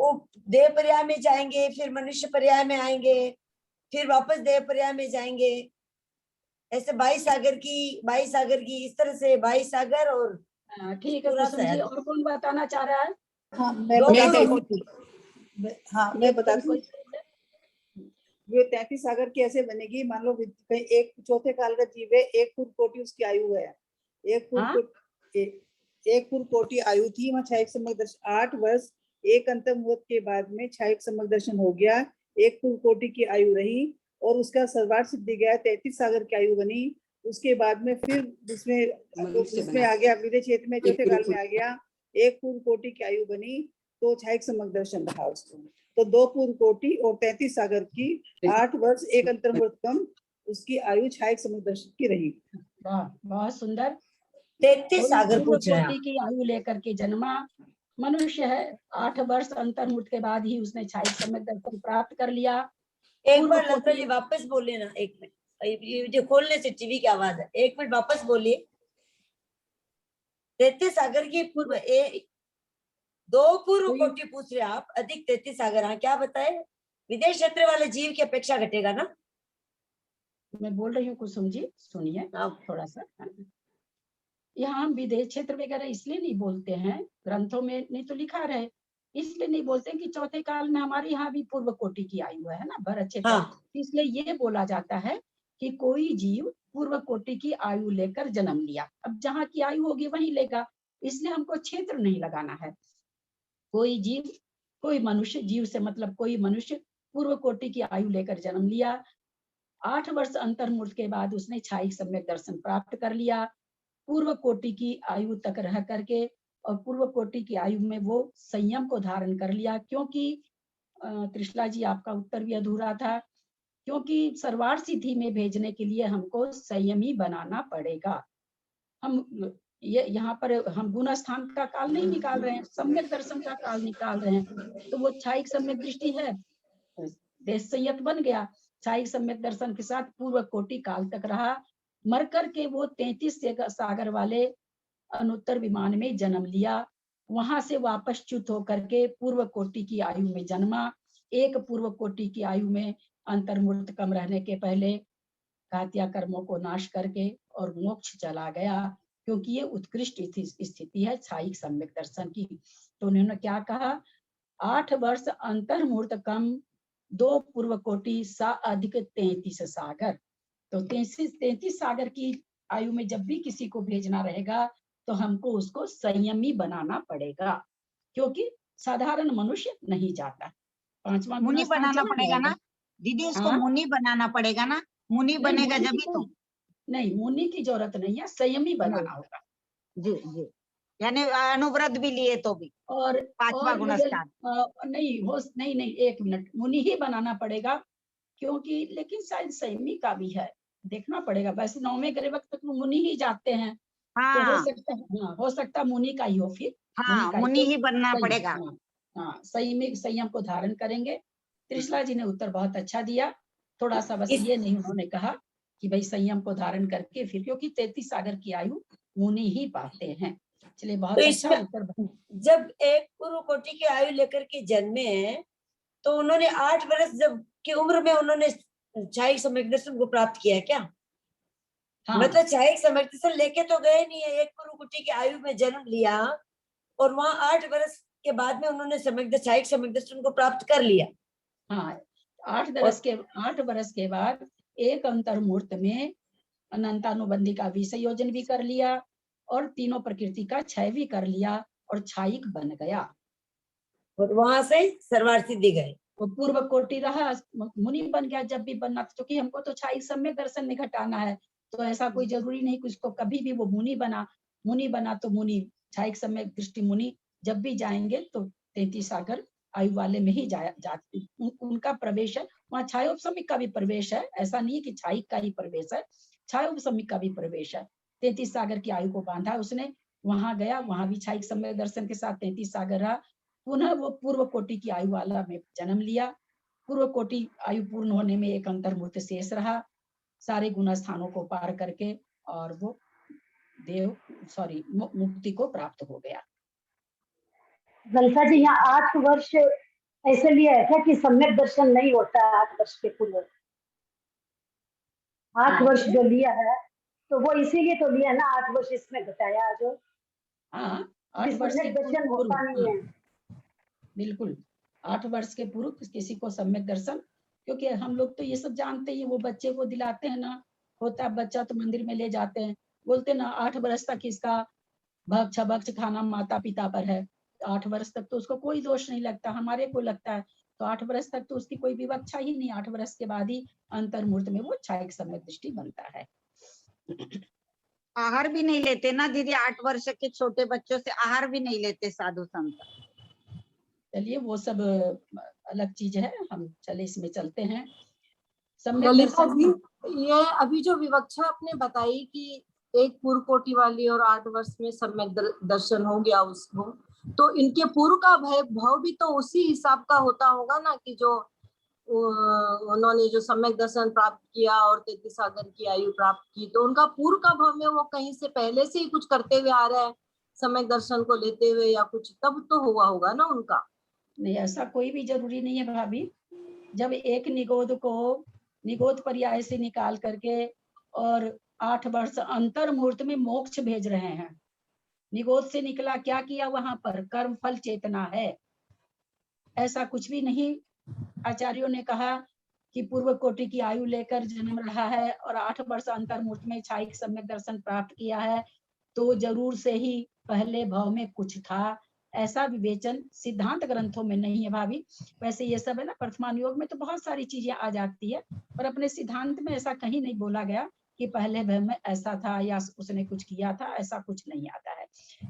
वो देह पर्याय में जाएंगे, फिर मनुष्य पर्याय में आएंगे, फिर वापस देह पर्याय में जाएंगे। ऐसे 22 सागर की इस तरह से 22 सागर और ठीक है पूरा कुसुम जी, शहर। और कौन बताना चाह रहा है? हाँ मैं दो बताती पूर्व हूँ। कोटि। हाँ मैं बताती हूँ। कोई- वो 33 सागर कैसे बनेगी? मान लो कहीं एक चौथे काल का जीव है, एक पूर्व कोटि उसकी आयु है, एक पूर्व हाँ? कोटि एक पूर्व कोटि आयु थी, वहाँ क्षयिक सम्यक दर्शन 8 वर्ष, एक अंतर्मुहूर्त के बाद में क्षयिक सम्यक दर्शन हो गया, एक पूर्व कोटि की आयु रही और उसका सर्वार्थ सिद्धि गया, 33 सागर की आयु बनी। उसके बाद में फिर मनुष्य उसमें बना। आ गया विदय क्षेत्र में, चौथे एक काल में पूर्व आ गया, एक पूर्व कोटि की आयु बनी, तो क्षयिक सम्यक दर्शन रहा उसको। तो 2 पूर्व कोटि और 33 सागर की 8 वर्ष, एक अंतर्मुहूर्त कम, उसकी आयु क्षयिक सम्यक दर्शन की रही। वाह, बहुत सुंदर। 33 कोई सागर पूर्व पूछ रहे हैं कोटि आप। की आयु लेकर के जन्मा मनुष्य है, 8 वर्ष अंतर्मुहूर्त के बाद ही उसने क्षयिक सम्यक दर्शन प्राप्त कर लिया। एक पूर्व बार लता कोटि- जी वापस बोलिए ना, 1 मिनट, ये जो खोलने से टीवी की आवाज है, 1 मिनट वापस बोलिए। 33 सागर की पूर्व 2 पूर्व कोई- कोटि पूछ रहे हैं आप, अधिक 33 सागर। हाँ क्या बताए? विदेश क्षेत्र वाले जीव की अपेक्षा घटेगा ना? मैं बोल रही हूँ कुसुम जी, सुनिए आप थोड़ा सा। यहाँ हम विदेश क्षेत्र वगैरह इसलिए नहीं बोलते हैं, ग्रंथों में नहीं तो लिखा रहे, इसलिए नहीं बोलते कि चौथे काल में हमारे यहाँ भी पूर्व कोटि की आयु है ना, भरत क्षेत्र। हाँ। इसलिए ये बोला जाता है कि कोई जीव पूर्व कोटि की आयु लेकर जन्म लिया, अब जहाँ की आयु होगी वहीं लेगा, इसलिए हमको क्षेत्र नहीं लगाना है। कोई जीव, कोई मनुष्य, जीव से मतलब कोई मनुष्य पूर्व कोटि की आयु लेकर जन्म लिया, 8 वर्ष अंतर्मुहूर्त के बाद उसने क्षयिक सम्यक दर्शन प्राप्त कर लिया, पूर्व कोटि की आयु तक रह करके, और पूर्व कोटि की आयु में वो संयम को धारण कर लिया। क्योंकि त्रिशला जी आपका उत्तर भी अधूरा था, क्योंकि सर्वार्थ सिद्धि में भेजने के लिए हमको संयमी बनाना पड़ेगा। हम ये यहाँ पर हम गुण स्थान का काल नहीं निकाल रहे हैं, सम्यक दर्शन का काल निकाल रहे हैं। तो वो क्षयिक सम्यक दृष्टि है, देश संयत बन गया, क्षयिक सम्यक दर्शन के साथ पूर्व कोटि काल तक रहा, मर करके वो 33 सागर वाले अनुत्तर विमान में जन्म लिया, वहां से वापस च्युत होकर के पूर्व कोटि की आयु में जन्मा। एक पूर्व कोटि की आयु में अंतर्मुहूर्त कम रहने के पहले घातिया कर्मों को नाश करके और मोक्ष चला गया, क्योंकि ये उत्कृष्ट स्थिति है क्षयिक सम्यक दर्शन की। तो उन्होंने क्या कहा? 8 वर्ष अंतर्मुहूर्त कम, 2 पूर्व कोटि सा अधिक 33 सागर। तो 33 सागर की आयु में जब भी किसी को भेजना रहेगा तो हमको उसको संयमी बनाना पड़ेगा, क्योंकि साधारण मनुष्य नहीं जाता। 5वां मुनि गुण स्थान बनाना चला पड़ेगा जाएगा। ना दीदी, उसको हाँ? मुनि बनाना पड़ेगा ना, मुनि नहीं, बनेगा मुनि जब की ही तो। नहीं, मुनि की जरूरत नहीं है, संयमी बनाना होगा। जी जी, यानी अनुव्रत भी लिए तो भी। और 5वां गुण मुझे स्थान। नहीं, 1 मिनट, मुनि ही बनाना पड़ेगा, क्योंकि लेकिन शायद संयमी का भी है, देखना पड़ेगा। वैसे 9वें ग्रह वक्त तो मुनि ही जाते हैं, तो हो हाँ सकता है, हाँ, हो सकता है मुनि का ही हो, फिर मुनि हाँ, का मुनि ही ही बनना सही, पड़ेगा। हाँ, हाँ, संयम को धारण करेंगे। त्रिशला जी ने उत्तर बहुत अच्छा दिया, थोड़ा सा बस ये नहीं उन्होंने कहा कि भाई संयम को धारण करके फिर, क्योंकि 33 सागर की आयु मुनि ही पाते हैं। चलिए, बहुत तो अच्छा इसमें उत्तर। जब एक पूर्व कोटि की आयु लेकर के जन्मे हैं, तो उन्होंने 8 वर्ष जब की उम्र में उन्होंने क्षयिक सम्यक दर्शन को प्राप्त किया है क्या? हाँ, मतलब क्षयिक सम्यक दर्शन लेके तो गए नहीं है, एक पूर्व कोटि की आयु में जन्म लिया और वहां 8 वर्ष के बाद में उन्होंने क्षयिक सम्यक दर्शन को प्राप्त कर लिया। हाँ, 8 बरस के बाद एक अंतर्मुहूर्त में अनंतानुबंधी का विसंयोजन भी कर लिया और तीनों प्रकृति का क्षय भी कर लिया और क्षयिक बन गया। और वहां से सर्वार्थ सिद्धि गए। वो पूर्व कोटि रहा, मुनि बन गया जब भी बनना, क्योंकि हमको तो क्षयिक सम्यक दर्शन में घटाना है, तो ऐसा कोई जरूरी नहीं कि उसको कभी भी वो मुनि बना तो मुनि क्षयिक सम्यक दृष्टि मुनि जब भी जाएंगे तो 33 सागर आयु वाले में ही जाते उनका प्रवेश है। वहाँ छायोपसमिक का भी प्रवेश है, ऐसा नहीं है कि क्षयिक का ही प्रवेश है, छायोपसमिक का भी प्रवेश है। 33 सागर की आयु को बांधा उसने, वहां गया, वहां भी क्षयिक सम्यक दर्शन के साथ 33 सागर रहा, पुनः वो पूर्व कोटि की आयु वाला में जन्म लिया। पूर्व कोटि आयु पूर्ण होने में एक अंतर्मुहूर्त शेष रहा, सारे गुण स्थानों को पार करके और वो मुक्ति को प्राप्त हो गया। ललिता जी, यहाँ 8 वर्ष ऐसे लिए है क्या कि सम्यक दर्शन नहीं होता है 8 वर्ष के पूर्व? 8 वर्ष देखिए, जो लिया है तो वो इसीलिए तो लिया ना, 8 वर्ष इसमें घटाया जो हाँ, कि 8 वर्ष के सम्यक दर्शन पूर्व, होता नहीं है। बिल्कुल 8 वर्ष के पूर्व किसी को सम्यक दर्शन, क्योंकि हम लोग तो ये सब जानते ही, वो बच्चे को दिलाते हैं ना, होता है बच्चा तो मंदिर में ले जाते हैं, बोलते ना 8 वर्ष तक इसका भक्ष भक्ष खाना माता पिता पर है। 8 वर्ष तक तो उसको कोई दोष नहीं लगता, हमारे को लगता है। तो 8 वर्ष तक तो उसकी कोई विवक्षा ही नहीं, 8 वर्ष के बाद ही अंतर्मुहूर्त में वो छायक सम्यक दृष्टि बनता है। आहार भी नहीं लेते ना दीदी, 8 वर्ष के छोटे बच्चों से आहार भी नहीं लेते साधु संत। चलिए वो सब अलग चीज है, हम चले इसमें चलते हैं। सम्यक ललिता दर्शन जी, ये अभी जो विवक्षा आपने बताई कि एक पूर्व कोटि वाली और 8 वर्ष में सम्यक दर्शन हो गया उसको, तो इनके पूर्व का भाव भी तो उसी हिसाब का होता होगा ना, कि जो उन्होंने जो सम्यक दर्शन प्राप्त किया और 33 सागर की आयु प्राप्त की, तो उनका पूर्व का भाव में वो कहीं से पहले से ही कुछ करते हुए आ रहे हैं सम्यक दर्शन को लेते हुए, या कुछ तब तो हुआ होगा ना उनका। नहीं, ऐसा कोई भी जरूरी नहीं है भाभी। जब एक निगोद को निगोद पर्याय से निकाल करके और 8 वर्ष अंतर मुहूर्त में मोक्ष भेज रहे हैं, निगोद से निकला, क्या किया वहां पर? कर्म फल चेतना है, ऐसा कुछ भी नहीं। आचार्यों ने कहा कि पूर्व कोटि की आयु लेकर जन्म रहा है और 8 वर्ष अंतर मुहूर्त में छायिक सम्यक दर्शन प्राप्त किया है, तो जरूर से ही पहले भाव में कुछ था, ऐसा विवेचन सिद्धांत ग्रंथों में नहीं है भाभी। वैसे ये सब है ना, प्रथमान योग में तो बहुत सारी चीजें आ जाती है, पर अपने सिद्धांत में ऐसा कहीं नहीं बोला गया कि पहले भाव में ऐसा था या उसने कुछ किया था, ऐसा कुछ नहीं आता है।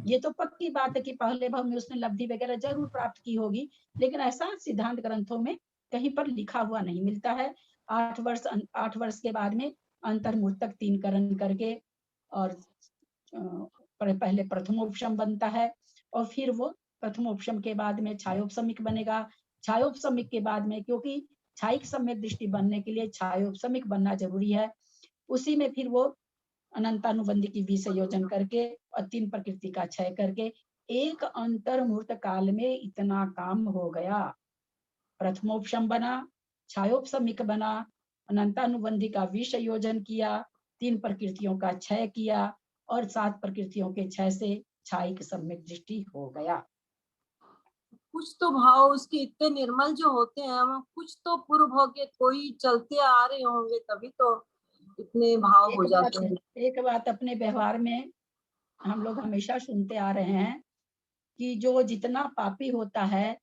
ये तो पक्की बात है कि पहले भाव में उसने लब्धि वगैरह जरूर प्राप्त की होगी, लेकिन ऐसा सिद्धांत ग्रंथों में कहीं पर लिखा हुआ नहीं मिलता है। 8 वर्ष के बाद में अंतर्मुहूर्त तक 3 करण करके और पहले प्रथमोपशम बनता है और फिर वो प्रथमोपशम के बाद में छायोपशमिक बनेगा। छायोपशमिक के बाद में, क्योंकि छायिक सम्यक दृष्टि बनने के लिए छायोपशमिक बनना जरूरी है, उसी में फिर वो अनंतानुबंधी की विसंयोजन करके और 3 प्रकृति का क्षय करके एक अंतर्मुहूर्त काल में इतना काम हो गया। प्रथमोपशम बना, छायोपशमिक बना, अनंतानुबंधी का विसंयोजन किया, 3 प्रकृतियों का क्षय किया और 7 प्रकृतियों के क्षय से छायिक सम्यक दृष्टि हो गया। कुछ तो भाव उसके इतने निर्मल जो होते हैं, कुछ तो पूर्व भाव के कोई चलते आ रहे होंगे, तभी तो इतने भाव हो जाते हैं। एक बात अपने व्यवहार में हम लोग हमेशा सुनते आ रहे हैं कि जो जितना पापी होता है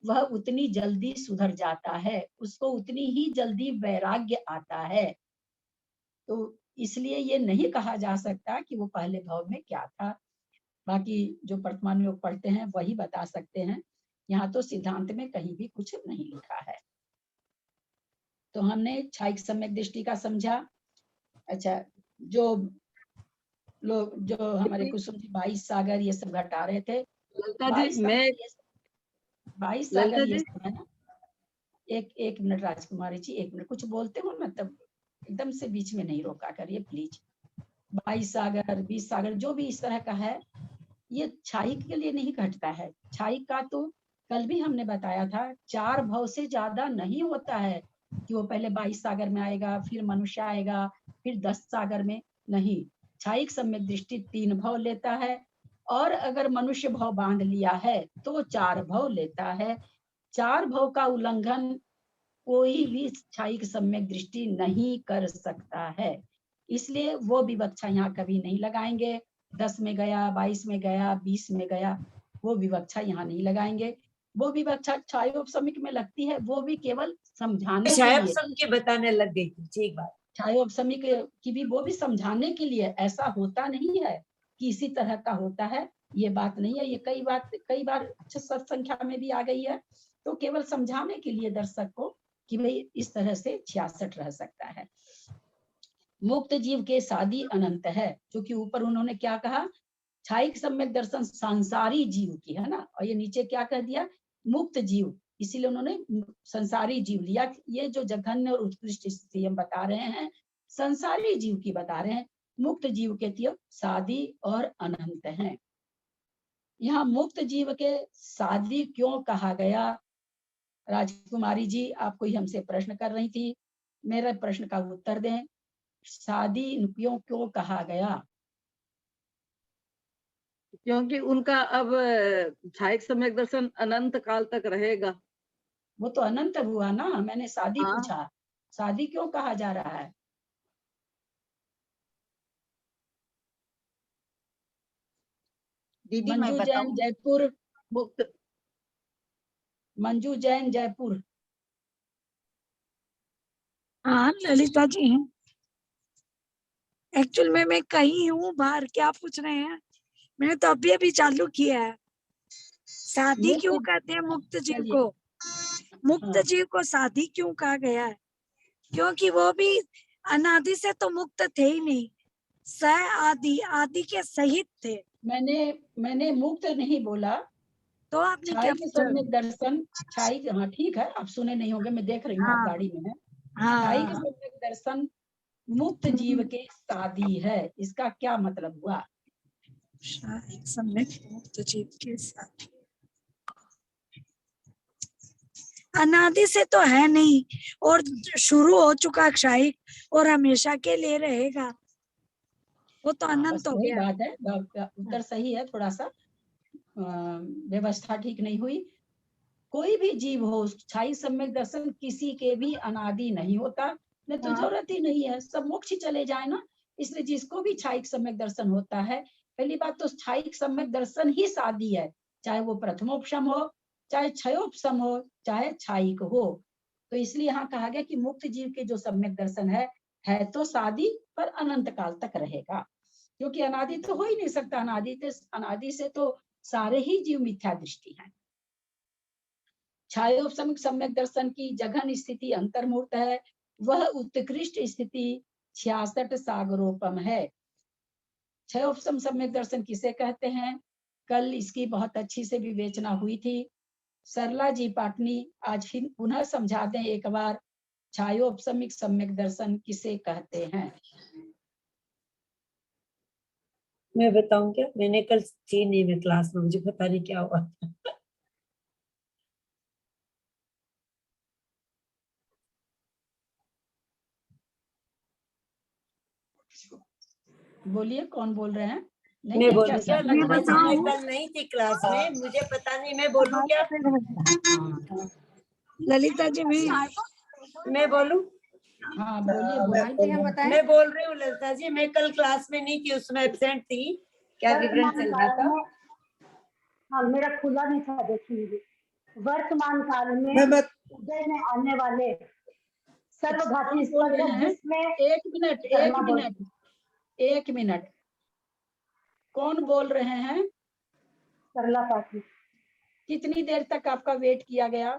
वह उतनी जल्दी सुधर जाता है, उसको उतनी ही जल्दी वैराग्य आता है। तो इसलिए ये नहीं कहा जा सकता कि वो पहले भाव में क्या था। बाकी जो वर्तमान योग पढ़ते हैं वही बता सकते हैं, यहाँ तो सिद्धांत में कहीं भी कुछ नहीं लिखा है। तो हमने छायिक सम्यक दृष्टि का समझा। अच्छा, जो लोग जो हमारे कुसुम जी 22 सागर ये सब घटा रहे थे, 22 सागर ये सब है ना। एक मिनट राजकुमारी जी, एक मिनट, कुछ बोलते हो ना तब एकदम से बीच में नहीं रोका करिए प्लीज। 22 सागर 20 सागर जो भी इस तरह का है, ये छायिक के लिए नहीं घटता है। छायिक का तो कल भी हमने बताया था 4 भव से ज्यादा नहीं होता है कि वो पहले 22 सागर में आएगा, फिर मनुष्य आएगा, फिर 10 सागर में नहीं। छायिक सम्यक दृष्टि 3 भव लेता है और अगर मनुष्य भव बांध लिया है तो 4 भव लेता है। 4 भव का उल्लंघन कोई भी छायिक सम्यक दृष्टि नहीं कर सकता है, इसलिए वो विवक्षा यहाँ कभी नहीं लगाएंगे। 10 में गया, 22 में गया, 20 में गया, वो विवक्षा यहाँ नहीं लगाएंगे। वो विवक्षा छायोपशमिक में लगती है, वो भी केवल समझाने के लिए, के बताने लग गई थी एक बात। छायोपशमिक की भी वो भी समझाने के लिए, ऐसा होता नहीं है कि इसी तरह का होता है, ये बात नहीं है। ये कई बार सत्संख्या में भी आ गई है, तो केवल समझाने के लिए दर्शक को कि भाई इस तरह से 66 रह सकता है। मुक्त जीव के सादी अनंत है, क्योंकि ऊपर उन्होंने क्या कहा, छायिक सम्यक दर्शन संसारी जीव की है ना, और ये नीचे क्या कह दिया, मुक्त जीव, इसीलिए उन्होंने संसारी जीव लिया। ये जो जघन्य और उत्कृष्ट स्थिति हम बता रहे हैं, संसारी जीव की बता रहे हैं। मुक्त जीव के तीय सादी और अनंत हैं। यहाँ मुक्त जीव के सादी क्यों कहा गया, राजकुमारी जी आप कोई हमसे प्रश्न कर रही थी, मेरे प्रश्न का उत्तर दें। शादी क्यों कहा गया? क्योंकि उनका अब छायक सम्यक दर्शन अनंत काल तक रहेगा। वो तो अनंत हुआ ना, मैंने शादी हाँ। पूछा, शादी क्यों कहा जा रहा है? दीदी मैं मंजू जैन बताऊं? जयपुर, मुक्त मंजू जैन जयपुर। हाँ ललिता जी, एक्चुअल में मैं कहीं हूँ बाहर, क्या पूछ रहे हैं? मैंने तो अभी अभी चालू किया है। शादी मुक्त- क्यों कहते हैं मुक्त जीव चलिए। को? मुक्त हाँ। जीव को शादी क्यों कहा गया है? क्योंकि वो भी अनादि से तो मुक्त थे ही नहीं, स आदि, आदि के सहित थे। मैंने मुक्त नहीं बोला, तो आपने क्या छाई पूछा? सम्यक दर्शन, छाई, हाँ ठीक है, आप सुने नहीं होंगे, मैं देख रही हूँ आप हाँ गाड़ी में है। छाई हाँ, सम्यक दर्शन मुक्त जीव के शादी है, इसका क्या मतलब हुआ? शायद सम्यक मुक्त जीव के साथ अनादि से तो है नहीं, और शुरू हो चुका क्षाई और हमेशा के लिए रहेगा, वो तो हाँ, अनंत बस हो वही गया। बात है, उत्तर सही है, थोड़ा सा व्यवस्था ठीक नहीं हुई। कोई भी जीव हो, छाई सम्यक दर्शन किसी के भी अनादि नहीं होता, न तो जरूरत ही नहीं है, सब मोक्ष ही चले जाए ना। इसलिए जिसको भी छाई सम्यक दर्शन होता है, पहली बात तो छाई सम्यक दर्शन ही शादी है, चाहे वो प्रथमोपशम हो, चाहे क्षयोपशम हो, चाहे छायिक हो। तो इसलिए यहाँ कहा गया कि मुक्त जीव के जो सम्यक दर्शन है तो शादी, पर अनंत काल तक रहेगा, क्योंकि अनादि तो हो ही नहीं सकता, अनादि से तो सारे ही जीव मिथ्या दृष्टि है। छायोपशमिक सम्यक दर्शन की जघन स्थिति अंतर्मूर्त है, वह उत्कृष्ट स्थिति 66 सागरोपम है। छयोपशम सम्यक दर्शन किसे कहते हैं? कल इसकी बहुत अच्छी से विवेचना हुई थी। सरला जी पाटनी आज फिर पुनः समझा दें एक बार, छायोपशमिक सम्यक दर्शन किसे कहते हैं? मैं बताऊं क्या? मैंने कल थी नहीं मैं क्लास में, मुझे पता नहीं क्या हुआ। बोलिए कौन बोल रहे हैं? मैं नहीं बोलूं क्या? सरला जी? लगता है मैं कल नहीं थी क्लास में, मुझे पता नहीं, मैं बोलूं क्या? ललिता जी मैं बोलूं? हाँ बोलिए। मैं बोल रही हूँ ललिता जी, मैं कल क्लास में नहीं थी, उसमें एब्सेंट थी। क्या विवरण चल रहा था? हाँ मेरा खुला नहीं था, देखिए वर्तमान काल में उदय में आने वाले सर्वघाती स्पंदक, जिसमें एक मिनट, कौन बोल रहे हैं? सरला पाटिल। कितनी देर तक आपका वेट किया गया?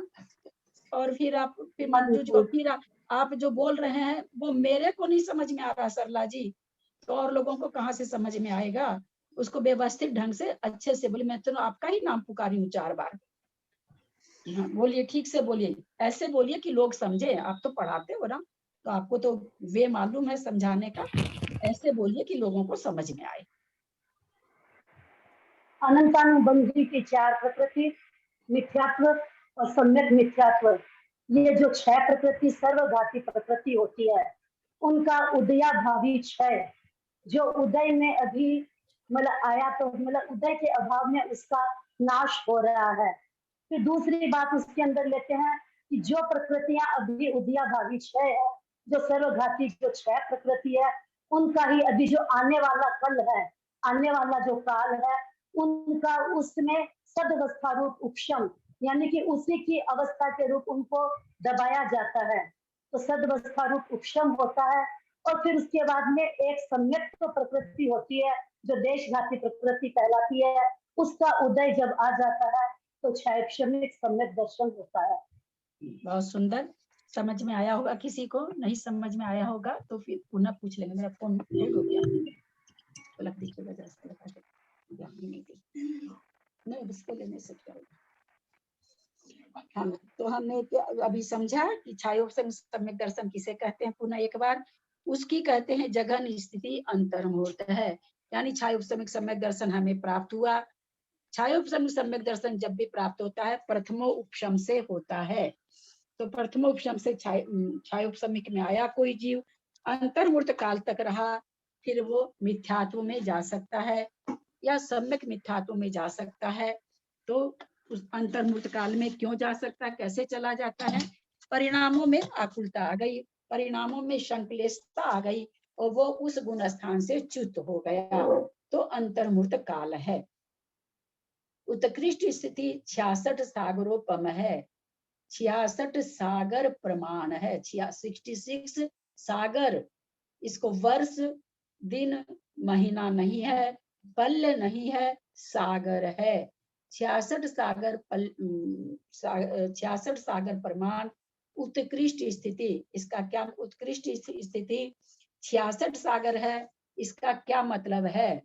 और फिर मंजू जी, फिर आप जो बोल रहे हैं वो मेरे को नहीं समझ में आ रहा सरला जी, तो और लोगों को कहाँ से समझ में आएगा? उसको व्यवस्थित ढंग से अच्छे से बोलिए, मैं तो आपका ही नाम पुकारी हूँ 4 बार। हाँ बोलिए, ठीक से बोलिए, ऐसे बोलिए कि लोग समझे, आप तो पढ़ाते हो ना, तो आपको तो वे मालूम है समझाने का, ऐसे बोलिए कि लोगों को समझ में आए। अनंतानुबंधी की 4 प्रकृति, मिथ्यात्व और सम्यक मिथ्यात्व, ये जो 6 प्रकृति सर्वघाती प्रकृति होती है, उनका उदयाभावी क्षय, जो उदय में अभी मतलब आया तो मतलब उदय के अभाव में उसका नाश हो रहा है। फिर दूसरी बात उसके अंदर लेते हैं कि जो प्रकृतियां अभी उदयाभावी क्षय है, जो सर्वघाती जो 6 प्रकृति है, उनका ही अभी जो आने वाला कल है, आने वाला जो काल है, उनका उसमें सदवस्था रूप उपशम, यानी कि उसी की अवस्था के रूप उनको दबाया जाता है, तो सदवस्था रूप उपशम होता है। और फिर उसके बाद में एक सम्यक तो प्रकृति होती है जो देशघाती प्रकृति कहलाती है, उसका उदय जब आ जाता है तो क्षयक्षमिक सम्यक दर्शन होता है। बहुत सुंदर, समझ में आया होगा, किसी को नहीं समझ में आया होगा तो फिर पुनः पूछ लेंगे। मेरा फोन लोड हो गया, लकड़ी की वजह से नहीं, इसको लेने से क्या होगा। हाँ, तो हमने अभी समझा कि छायोपशम सम्यक दर्शन किसे कहते हैं, पुनः एक बार, उसकी कहते हैं जघन स्थिति अंतर्मूर्त है, यानी छायोपशमिक सम्यक दर्शन हमें प्राप्त हुआ, छायोपशम सम्यक दर्शन जब भी प्राप्त होता है प्रथमो उपशम से होता है। तो प्रथमो उपशम से छायोपशमिक में आया कोई जीव, अंतर्मूर्त काल तक रहा, फिर वो मिथ्यात्व में जा सकता है या सम्यक मिथ्यात्व में जा सकता है। तो उस अंतर्मूर्त काल में क्यों जा सकता है, कैसे चला जाता है? परिणामों में आकुलता आ गई, परिणामों में संकलेशता आ गई और वो उस गुण स्थान से च्युत हो गया, तो अंतर्मूर्त काल है। उत्कृष्ट स्थिति 66 सागरोपम है, 66 सागर प्रमाण है। 66 सागर, इसको वर्ष दिन महीना नहीं है, पल्य नहीं है, सागर है। 66 सागर 66 सागर प्रमाण उत्कृष्ट स्थिति, इसका क्या उत्कृष्ट स्थिति 66 सागर है, इसका क्या मतलब है?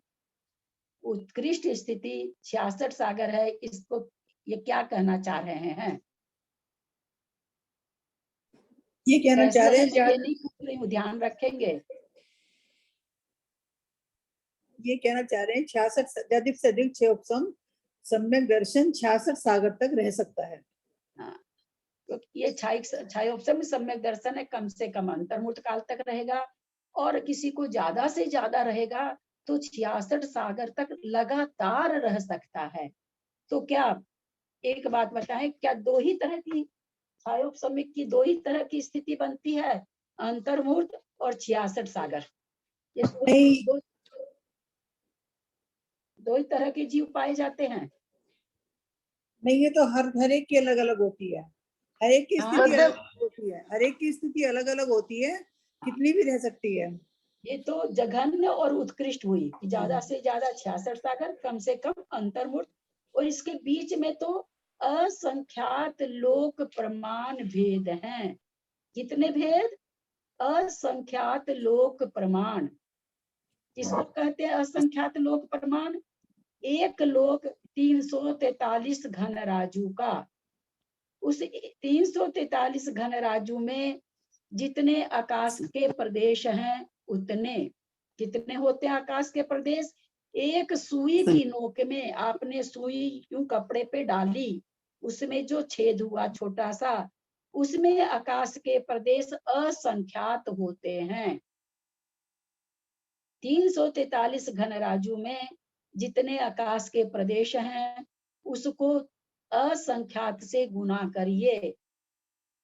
उत्कृष्ट स्थिति 66 सागर है, इसको ये क्या कहना चाह रहे हैं? ये कहना चाह रहे हैं ये नहीं पूछ रही हूँ, ध्यान रखेंगे। ये कहना चाह रहे हैं 66 अधिक से अधिक 6 उपशम सम्यक दर्शन 66 सागर तक रह सकता है। हाँ, तो ये छायोपशम सम्यक दर्शन है, कम से कम अंतर्मूर्त काल तक रहेगा, और किसी को ज्यादा से ज्यादा रहेगा तो 66 सागर तक लगातार रह सकता है। तो क्या एक बात बताएं, क्या दो ही तरह की छायोपशमिक की दो ही तरह की स्थिति बनती है, अंतर्मूर्त और 66 सागर? ये दो ही तरह के जीव पाए जाते हैं? नहीं, ये तो हर एक की अलग अलग होती है, हर एक की स्थिति अलग होती है, हर एक की स्थिति अलग अलग होती है, कितनी भी रह सकती है। ये तो जघन्य और उत्कृष्ट हुई कि ज्यादा से ज्यादा 66 सागर, कम से कम अंतर्मूर्त, और इसके बीच में तो असंख्यात लोक प्रमाण भेद हैं। कितने भेद? असंख्यात लोक प्रमाण। किसको कहते हैं असंख्यात लोक प्रमाण? एक लोक 343 घन राजू का, उस 343 घन राजू में जितने आकाश के प्रदेश हैं उतने, कितने होते हैं आकाश के प्रदेश? एक सुई की नोक में आपने सुई यूं कपड़े पे डाली, उसमें जो छेद हुआ छोटा सा, उसमें आकाश के प्रदेश असंख्यात होते हैं। 343 घन राजू में जितने आकाश के प्रदेश हैं उसको असंख्यात से गुना करिए,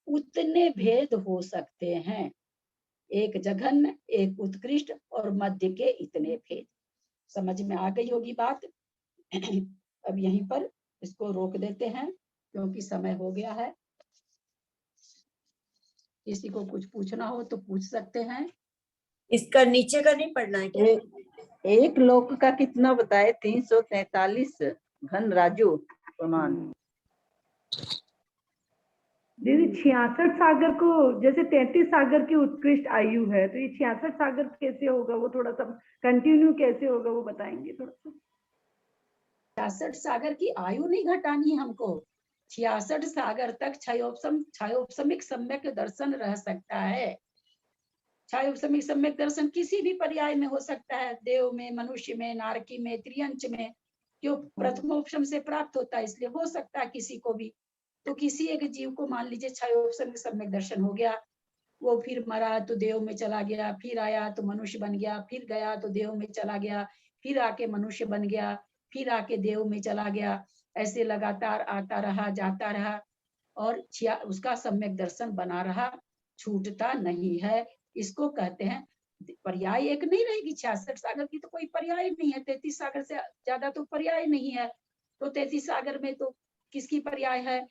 उतने भेद हो सकते हैं। एक जघन्य, एक उत्कृष्ट और मध्य के इतने भेद। समझ में आ गई होगी बात। अब यहीं पर इसको रोक देते हैं क्योंकि समय हो गया है। किसी को कुछ पूछना हो तो पूछ सकते हैं। इसका नीचे का नहीं पढ़ना है क्या? एक लोक का कितना बताए? 343 घन राजू प्रमाण। दीदी 66 सागर को, जैसे 33 सागर की उत्कृष्ट आयु है, तो ये 66 सागर कैसे होगा? वो थोड़ा सा कंटिन्यू कैसे होगा वो बताएंगे थोड़ा सा? 66 सागर की आयु नहीं घटानी हमको, 66 सागर तक छायोपशमिक सम्यक दर्शन रह सकता है। छायोपशमिक सम्यक दर्शन किसी भी पर्याय में हो सकता है, देव में, मनुष्य में, नारकी में, त्रियंच में, जो प्रथमोपशम से प्राप्त होता है, इसलिए हो सकता है किसी को भी। तो किसी एक जीव को मान लीजिए छायोपशमिक सम्यक दर्शन हो गया, वो फिर मरा तो देव में चला गया, फिर आया तो मनुष्य बन गया, फिर गया तो देव में चला गया, फिर आके मनुष्य बन गया, फिर आके देव में चला गया, ऐसे लगातार आता रहा, जाता रहा, और उसका सम्यक दर्शन बना रहा, छूटता नहीं है। इसको कहते हैं पर्याय एक नहीं रहेगी। 66 सागर की तो कोई पर्याय नहीं है, 33 सागर से ज्यादा तो पर्याय नहीं है। तो 33 सागर में तो किसकी पर्याय है?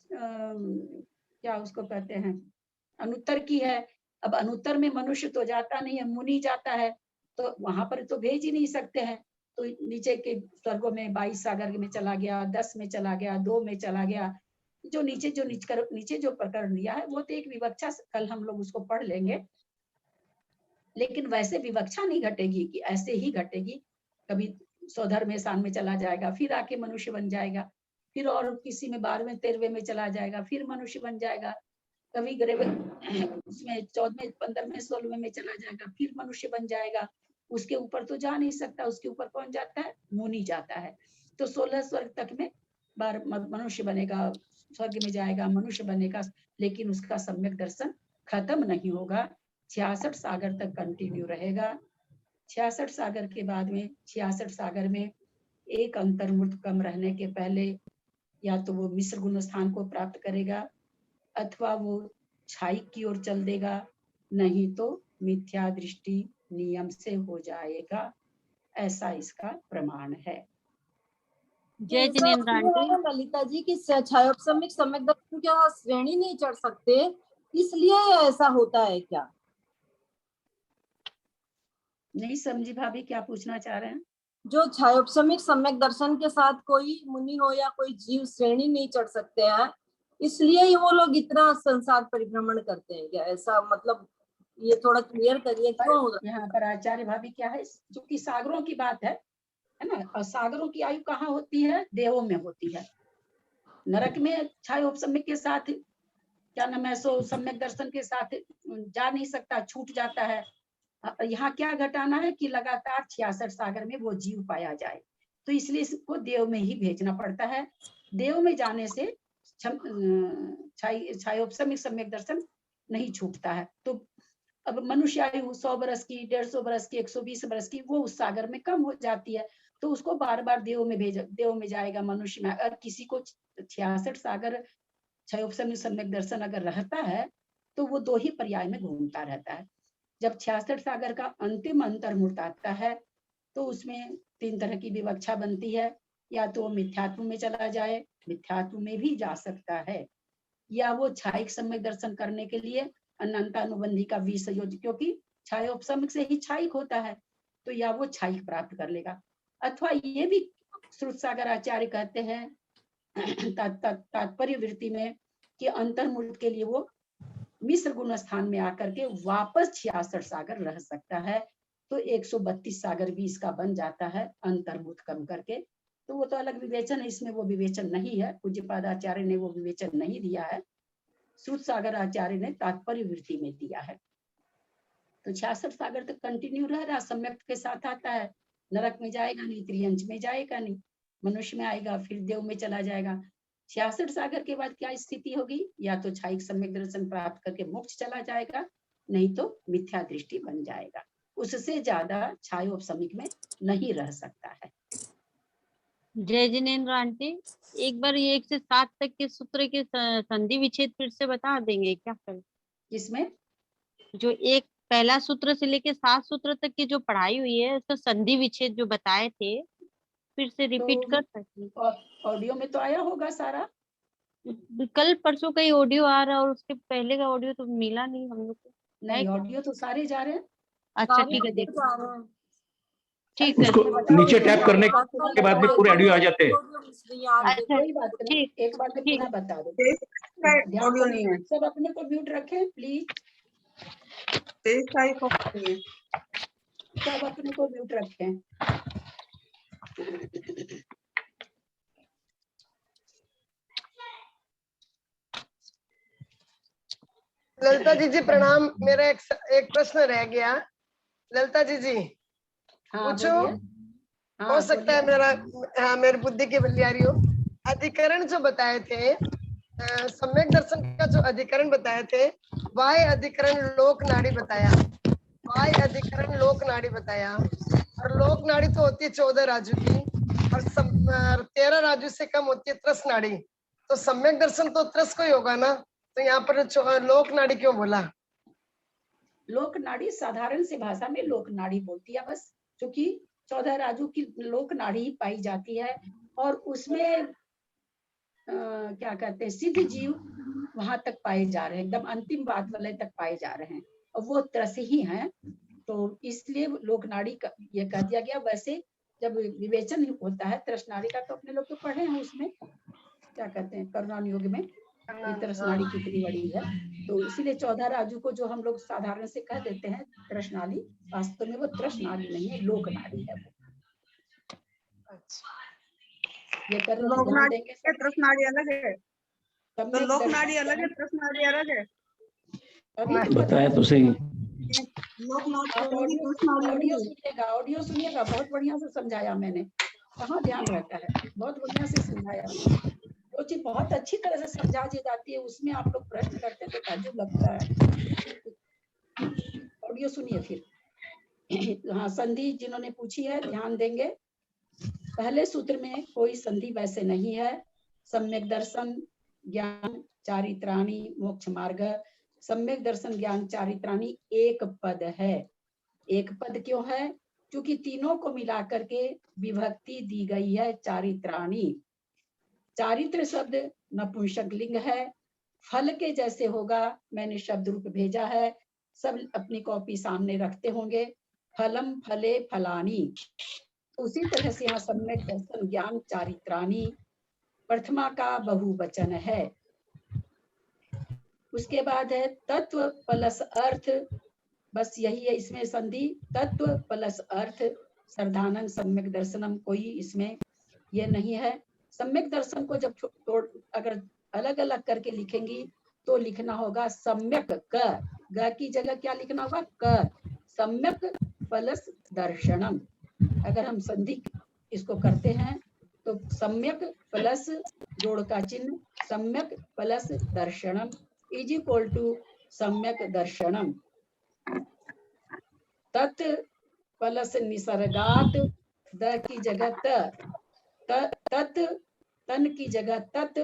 क्या उसको कहते हैं, अनुत्तर की है। अब अनुत्तर में मनुष्य तो जाता नहीं है, मुनि जाता है, तो वहां पर तो भेज ही नहीं सकते हैं। तो नीचे के स्वर्गों में 22 सागर में चला गया, 10 में चला गया, 2 में चला गया। जो नीचे जो प्रकरण लिया है वो तो एक विवक्षा, कल हम लोग उसको पढ़ लेंगे, लेकिन वैसे विवक्षा नहीं घटेगी कि ऐसे ही घटेगी। कभी सौधर में सान में चला जाएगा, फिर आके मनुष्य बन जाएगा, फिर और किसी में 12वें 13वें में चला जाएगा, फिर मनुष्य बन जाएगा, कभी उसमें 14वें 15वें 16वें में चला जाएगा, फिर मनुष्य बन जाएगा। उसके ऊपर तो जा नहीं सकता, उसके ऊपर कौन जाता है? मुनि जाता है। तो 16 स्वर्ग तक में बार मनुष्य बनेगा, स्वर्ग में जाएगा, मनुष्य बनेगा, लेकिन उसका सम्यक दर्शन खत्म नहीं होगा, 66 सागर तक कंटिन्यू रहेगा। 66 सागर के बाद में 66 सागर में एक अंतर्मुक्त कम रहने के पहले या तो वो मिश्र गुण स्थान को प्राप्त करेगा अथवा वो क्षायिक की ओर चल देगा, नहीं तो मिथ्या दृष्टि नियम से हो जाएगा। ऐसा इसका प्रमाण है। जय जिनेंद्र आंटी। ललिता जी की छायोपसमिक सम्यक दर्शन के साथ श्रेणी नहीं चढ़ सकते, इसलिए ऐसा होता है क्या? नहीं समझी भाभी, क्या पूछना चाह रहे हैं? जो छायोपसमिक सम्यक दर्शन के साथ कोई मुनि हो या कोई जीव श्रेणी नहीं चढ़ सकते हैं, इसलिए ही वो लोग इतना संसार परिभ्रमण करते हैं क्या? ऐसा मतलब ये थोड़ा क्लियर करिए क्यों? यहाँ पर आचार्य भाभी क्या है, जो कि सागरों की बात है ना, और सागरों की आयु कहाँ होती है? देवों में होती है। नरक में छायोपसमिक के साथ क्या नाम है, सो सम्यक दर्शन के साथ जा नहीं सकता, छूट जाता है। यहाँ क्या घटाना है कि लगातार 66 सागर में वो जीव पाया जाए, तो इसलिए इसको देव में ही भेजना पड़ता है। देव में जाने से छायोपसमिक सम्यक दर्शन नहीं छूटता है। तो अब मनुष्य आयु 100 बरस की, 150 बरस की, 120 बरस की, वो उस सागर में कम हो जाती है, तो उसको बार बार देव में जाएगा, मनुष्य में। अगर किसी को 66 सागर छायोपसमिक सम्यक दर्शन अगर रहता है तो वो 2 ही पर्याय में घूमता रहता है। जब 66 सागर का अंतिम अंतर्मुक्त आता है तो उसमें 3 तरह की विवक्षा बनती है, या तो वो मिथ्यात्व में चला जाए, मिथ्यात्व में भी जा सकता है, या वो छायिक सम्यक दर्शन करने के लिए अनंतानुबंधी का विसंयोज, क्योंकि छायोपसमिक से ही छायिक होता है, तो या वो छायिक प्राप्त कर लेगा। अथवा ये भी श्रुत सागर आचार्य कहते हैं तात्पर्य वृत्ति में कि अंतर्मुक्त के लिए वो मिश्र गुण स्थान में आकर के वापस 66 सागर रह सकता है, तो 132 सागर भी इसका बन जाता है अंतर्मुक्त कम करके। तो वो तो अलग विवेचन है, इसमें वो विवेचन नहीं है, पूज्यपाद आचार्य ने वो विवेचन नहीं दिया है, श्रुत सागर आचार्य ने तात्पर्य वृत्ति में दिया है। तो 66 सागर तक कंटिन्यू रह रहा, सम्यक के साथ आता है, नरक में जाएगा नहीं, त्रियंच में जाएगा नहीं, मनुष्य में आएगा, फिर देव में चला जाएगा। 66 सागर के बाद क्या स्थिति होगी? या तो छायिक सम्यक दर्शन प्राप्त करके मोक्ष चला जाएगा, नहीं तो मिथ्या दृष्टि बन जाएगा। उससे ज्यादा छायोपसमिक में नहीं रह सकता है। जय जिनेंद्र आंटी, एक बार ये 1 से 7 तक के सूत्र के संधि विच्छेद फिर से बता देंगे क्या? कर इसमें जो एक पहला सूत्र से लेके 7 सूत्र तक की जो पढ़ाई हुई है, उसका संधि विच्छेद जो बताए थे, फिर से रिपीट कर सकते? ऑडियो में तो आया होगा सारा। कल परसों का ही ऑडियो आ रहा है, और उसके पहले का ऑडियो तो मिला नहीं हम लोग को। नहीं, ऑडियो तो सारे जा रहे हैं। अच्छा ठीक है, देखो ठीक है। उसको नीचे टैप करने के बाद में पूरे ऑडियो आ जाते हैं। अच्छा कोई बात नहीं, एक बार में पुनः बता दो। ऑडियो नहीं है, सब अपने को म्यूट रखें प्लीज, सब अपने को म्यूट रखें। ललिता जी प्रणाम। मेरा एक प्रश्न रह गया। ललिता जी पूछो। हो सकता है मेरा मेरी बुद्धि की बलियारी हो। अधिकरण जो बताए थे, सम्यक दर्शन का जो अधिकरण बताए थे, वाय अधिकरण लोक नाड़ी बताया, वाय अधिकरण लोक नाड़ी बताया, और लोक नाड़ी तो होती है 14 राजू की, और 13 राजू से कम होती है त्रस नाड़ी। तो सम्यक दर्शन तो त्रस को ही होगा ना, तो यहाँ पर लोक नाड़ी क्यों बोला? लोक नाड़ी साधारण से भाषा में लोक नाड़ी बोलती है बस, क्योंकि 14 राजू की लोक नाड़ी पाई जाती है, और उसमें क्या कहते हैं, सिद्ध जीव वहां तक पाए जा रहे हैं, एकदम अंतिम बात वाले तक पाए जा रहे हैं, और वो त्रस ही हैं। तो इसलिए लोक नाड़ी का ये कह दिया गया। वैसे जब विवेचन होता है त्रस नाड़ी का, तो अपने लोग तो पढ़े हैं, उसमें क्या कहते हैं करुणान योग में ये त्रस नाड़ी कितनी बड़ी है, तो इसीलिए 14 राजू को जो हम लोग साधारण से कह देते हैं त्रस नाड़ी, वास्तव में वो त्रस नाड़ी नहीं है, लोक नाड़ी है वो। ये लोक नाड़ी है, त्रस नाड़ी अलग है। तो लोक नाड़ी अलग है, त्रस नाड़ी अलग है। बताया तो सही। लोक नाड़ी अलग है, त्रस नाड़ी अलग है। ऑडियो सुनिएगा, बहुत बढ़िया से समझाया मैंने। कहाँ ध्यान रहता है। बहुत बढ़िया से समझाया, वो चीज बहुत अच्छी तरह से समझा दी जाती है, उसमें आप लोग प्रश्न करते हैं तो ताज्जुब लगता है। ऑडियो सुनिए फिर। हाँ, संधि जिन्होंने पूछी है ध्यान देंगे। पहले सूत्र में कोई संधि वैसे नहीं है। सम्यक दर्शन ज्ञान चारित्राणी मोक्ष मार्ग। सम्यक दर्शन ज्ञान चारित्राणी एक पद है। एक पद क्यों है? क्योंकि तीनों को मिलाकर के विभक्ति दी गई है चारित्राणी। चारित्र शब्द नपुंसकलिंग है। फल के जैसे होगा, मैंने शब्द रूप भेजा है, सब अपनी कॉपी सामने रखते होंगे। फलम फले फलानी। उसी तरह से यहाँ सम्यक दर्शन ज्ञान चारित्राणी प्रथमा का बहुवचन है। उसके बाद है तत्व प्लस अर्थ, बस यही है इसमें संधि। तत्व प्लस अर्थ सर्वधानम सम्यक दर्शनम, कोई इसमें ये नहीं है। सम्यक दर्शन को जब अगर अलग अलग करके लिखेंगी तो लिखना होगा सम्यक क, ग की जगह क्या लिखना होगा? क। सम्यक प्लस दर्शनम। अगर हम संधि इसको करते हैं तो सम्यक प्लस जोड़ का चिन्ह सम्यक प्लस दर्शनम इज इक्वल टू सम्यक दर्शनम। तत् प्लस निसर्गात, द की जगह तत्, तन की जगह तत्,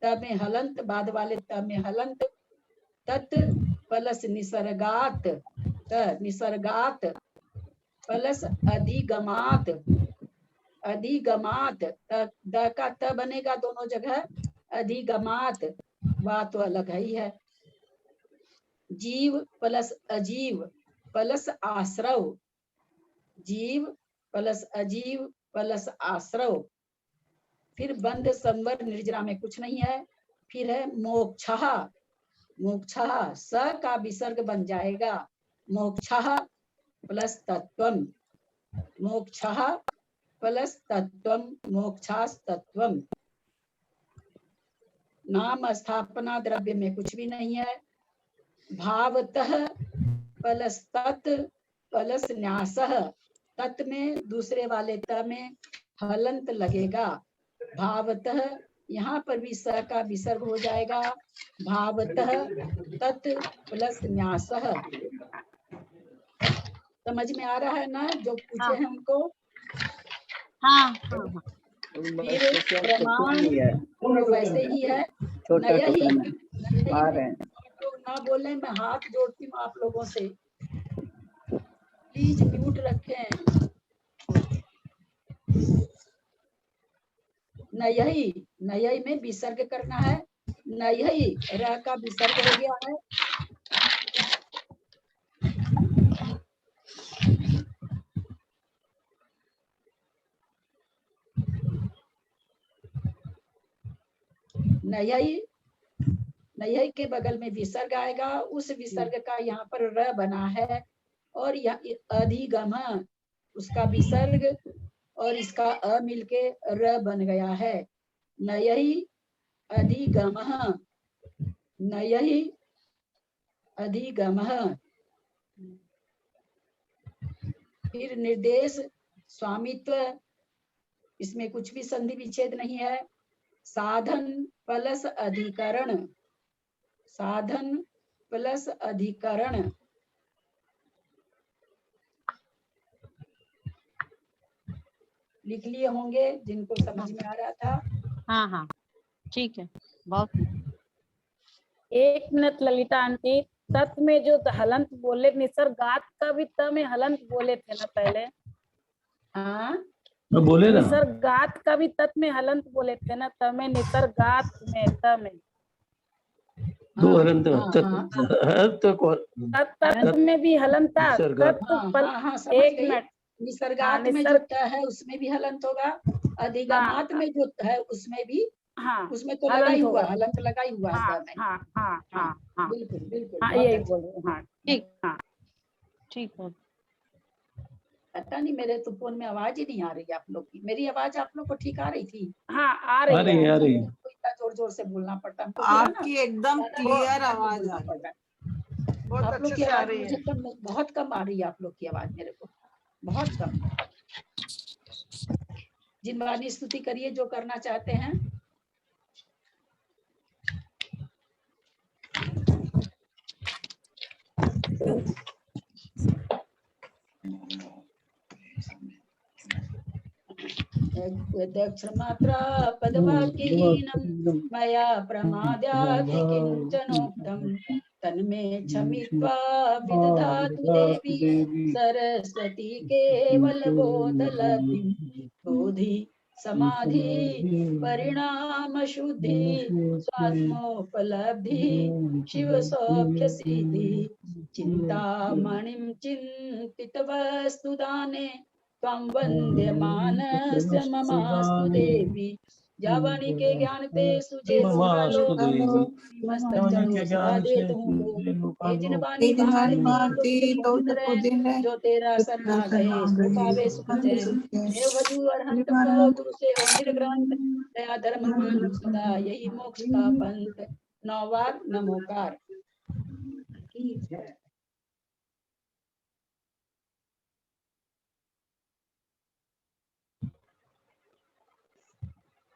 त में हलंत, बाद वाले त में हलंत। तत् प्लस निसर्गात, त निसर्गात प्लस अधिगमात, अधिगमात, द का त बनेगा दोनों जगह, अधिगमात, वा तो अलग ही है। जीव प्लस अजीव प्लस आश्रव, जीव प्लस अजीव प्लस आश्रव। फिर बंद संवर निर्जरा में कुछ नहीं है। फिर है मोक्षः, मोक्षः स का विसर्ग बन जाएगा। मोक्षः प्लस तत्वम, मोक्षः प्लस तत्वम, मोक्षास तत्वम। नाम स्थापना द्रव्य में कुछ भी नहीं है। भावतः प्लस तत् प्लस न्यासः, तत् में दूसरे वाले त में हलंत लगेगा। भावतः यहाँ पर भी स का विसर्ग हो जाएगा। भावतः तत् प्लस न्यासः। समझ में आ रहा है ना जो पूछे हैं हमको? हाँ। फिर प्रमाण वैसे ही है। नयहि, ना बोले, मैं हाथ जोड़ती हूँ आप लोगों से, प्लीज म्यूट रखें। नयहि, नयहि में विसर्ग करना है। नयहि र का विसर्ग हो गया है। नयहि, नयहि के बगल में विसर्ग आएगा, उस विसर्ग का यहाँ पर र बना है और यह अधिगम उसका विसर्ग और इसका अ मिलके र बन गया है। नयहि अधिगमः, नयहि अधिगमः। फिर निर्देश स्वामित्व, इसमें कुछ भी संधि विच्छेद नहीं है। साधन प्लस अधिकरण, साधन प्लस अधिकरण। लिख लिए होंगे जिनको समझ में आ रहा था। हाँ हाँ ठीक है, बहुत। एक मिनट ललिता आंटी, तत् में जो हलंत बोले, निसर्गात का भी त में हलंत बोले थे ना पहले? हाँ बोले ना, निसर्गात का भी तत् में हलंत बोले थे ना, त में निसर्गात में त में दो हलंत, तत् में भी हलंत था। एक मिनट, निसर्गात में जो त है उसमें भी हलंत होगा। अधिगमात में जो है उसमें भी, हाँ उसमें तो लगा ही हुआ, हलंत लगा ही हुआ है। हाँ हाँ हाँ हाँ बिल्कुल बिल्कुल, हाँ यही बोले। हाँ ठीक, हाँ ठीक है। पता नहीं, मेरे तो फोन में आवाज ही नहीं आ रही आप लोग की। मेरी आवाज आप लोग को ठीक आ रही थी? हाँ आ रही है, आ रही है। इतना जोर जोर से बोलना पड़ता है आपकी एकदम क्लियर आवाज आ रही है, बहुत आप लोग अच्छे की से आ आवाज रही मुझे है। कम, बहुत कम आ रही है आप लोग की आवाज, मेरे को बहुत कम। जिनवानी स्तुति करिए जो करना चाहते हैं। यद्यक्षरमात्रा पदवाक्यहीनं मया प्रमादात् किञ्चनोक्तं तन्मे क्षमित्वा विदधातु देवी सरस्वती केवलबोधलब्धिं बोधि समाधि परिणाम शुद्धि स्वात्मोपलब्धि शिव सौख्य सिद्धि चिंतामणिं चिंतित वस्तु दाने त्वं वन्द्यमानस्य ममास्तु देवी जावनी के ज्ञान ते सुजे जो तेरा शरणा गए सो पावे सुख चैन देव वधु अरहंत को गुरु से हो निर्ग्रंथ दया धर्म मानव सदा यही मोक्ष का पंथ। 9 बार नमोकार।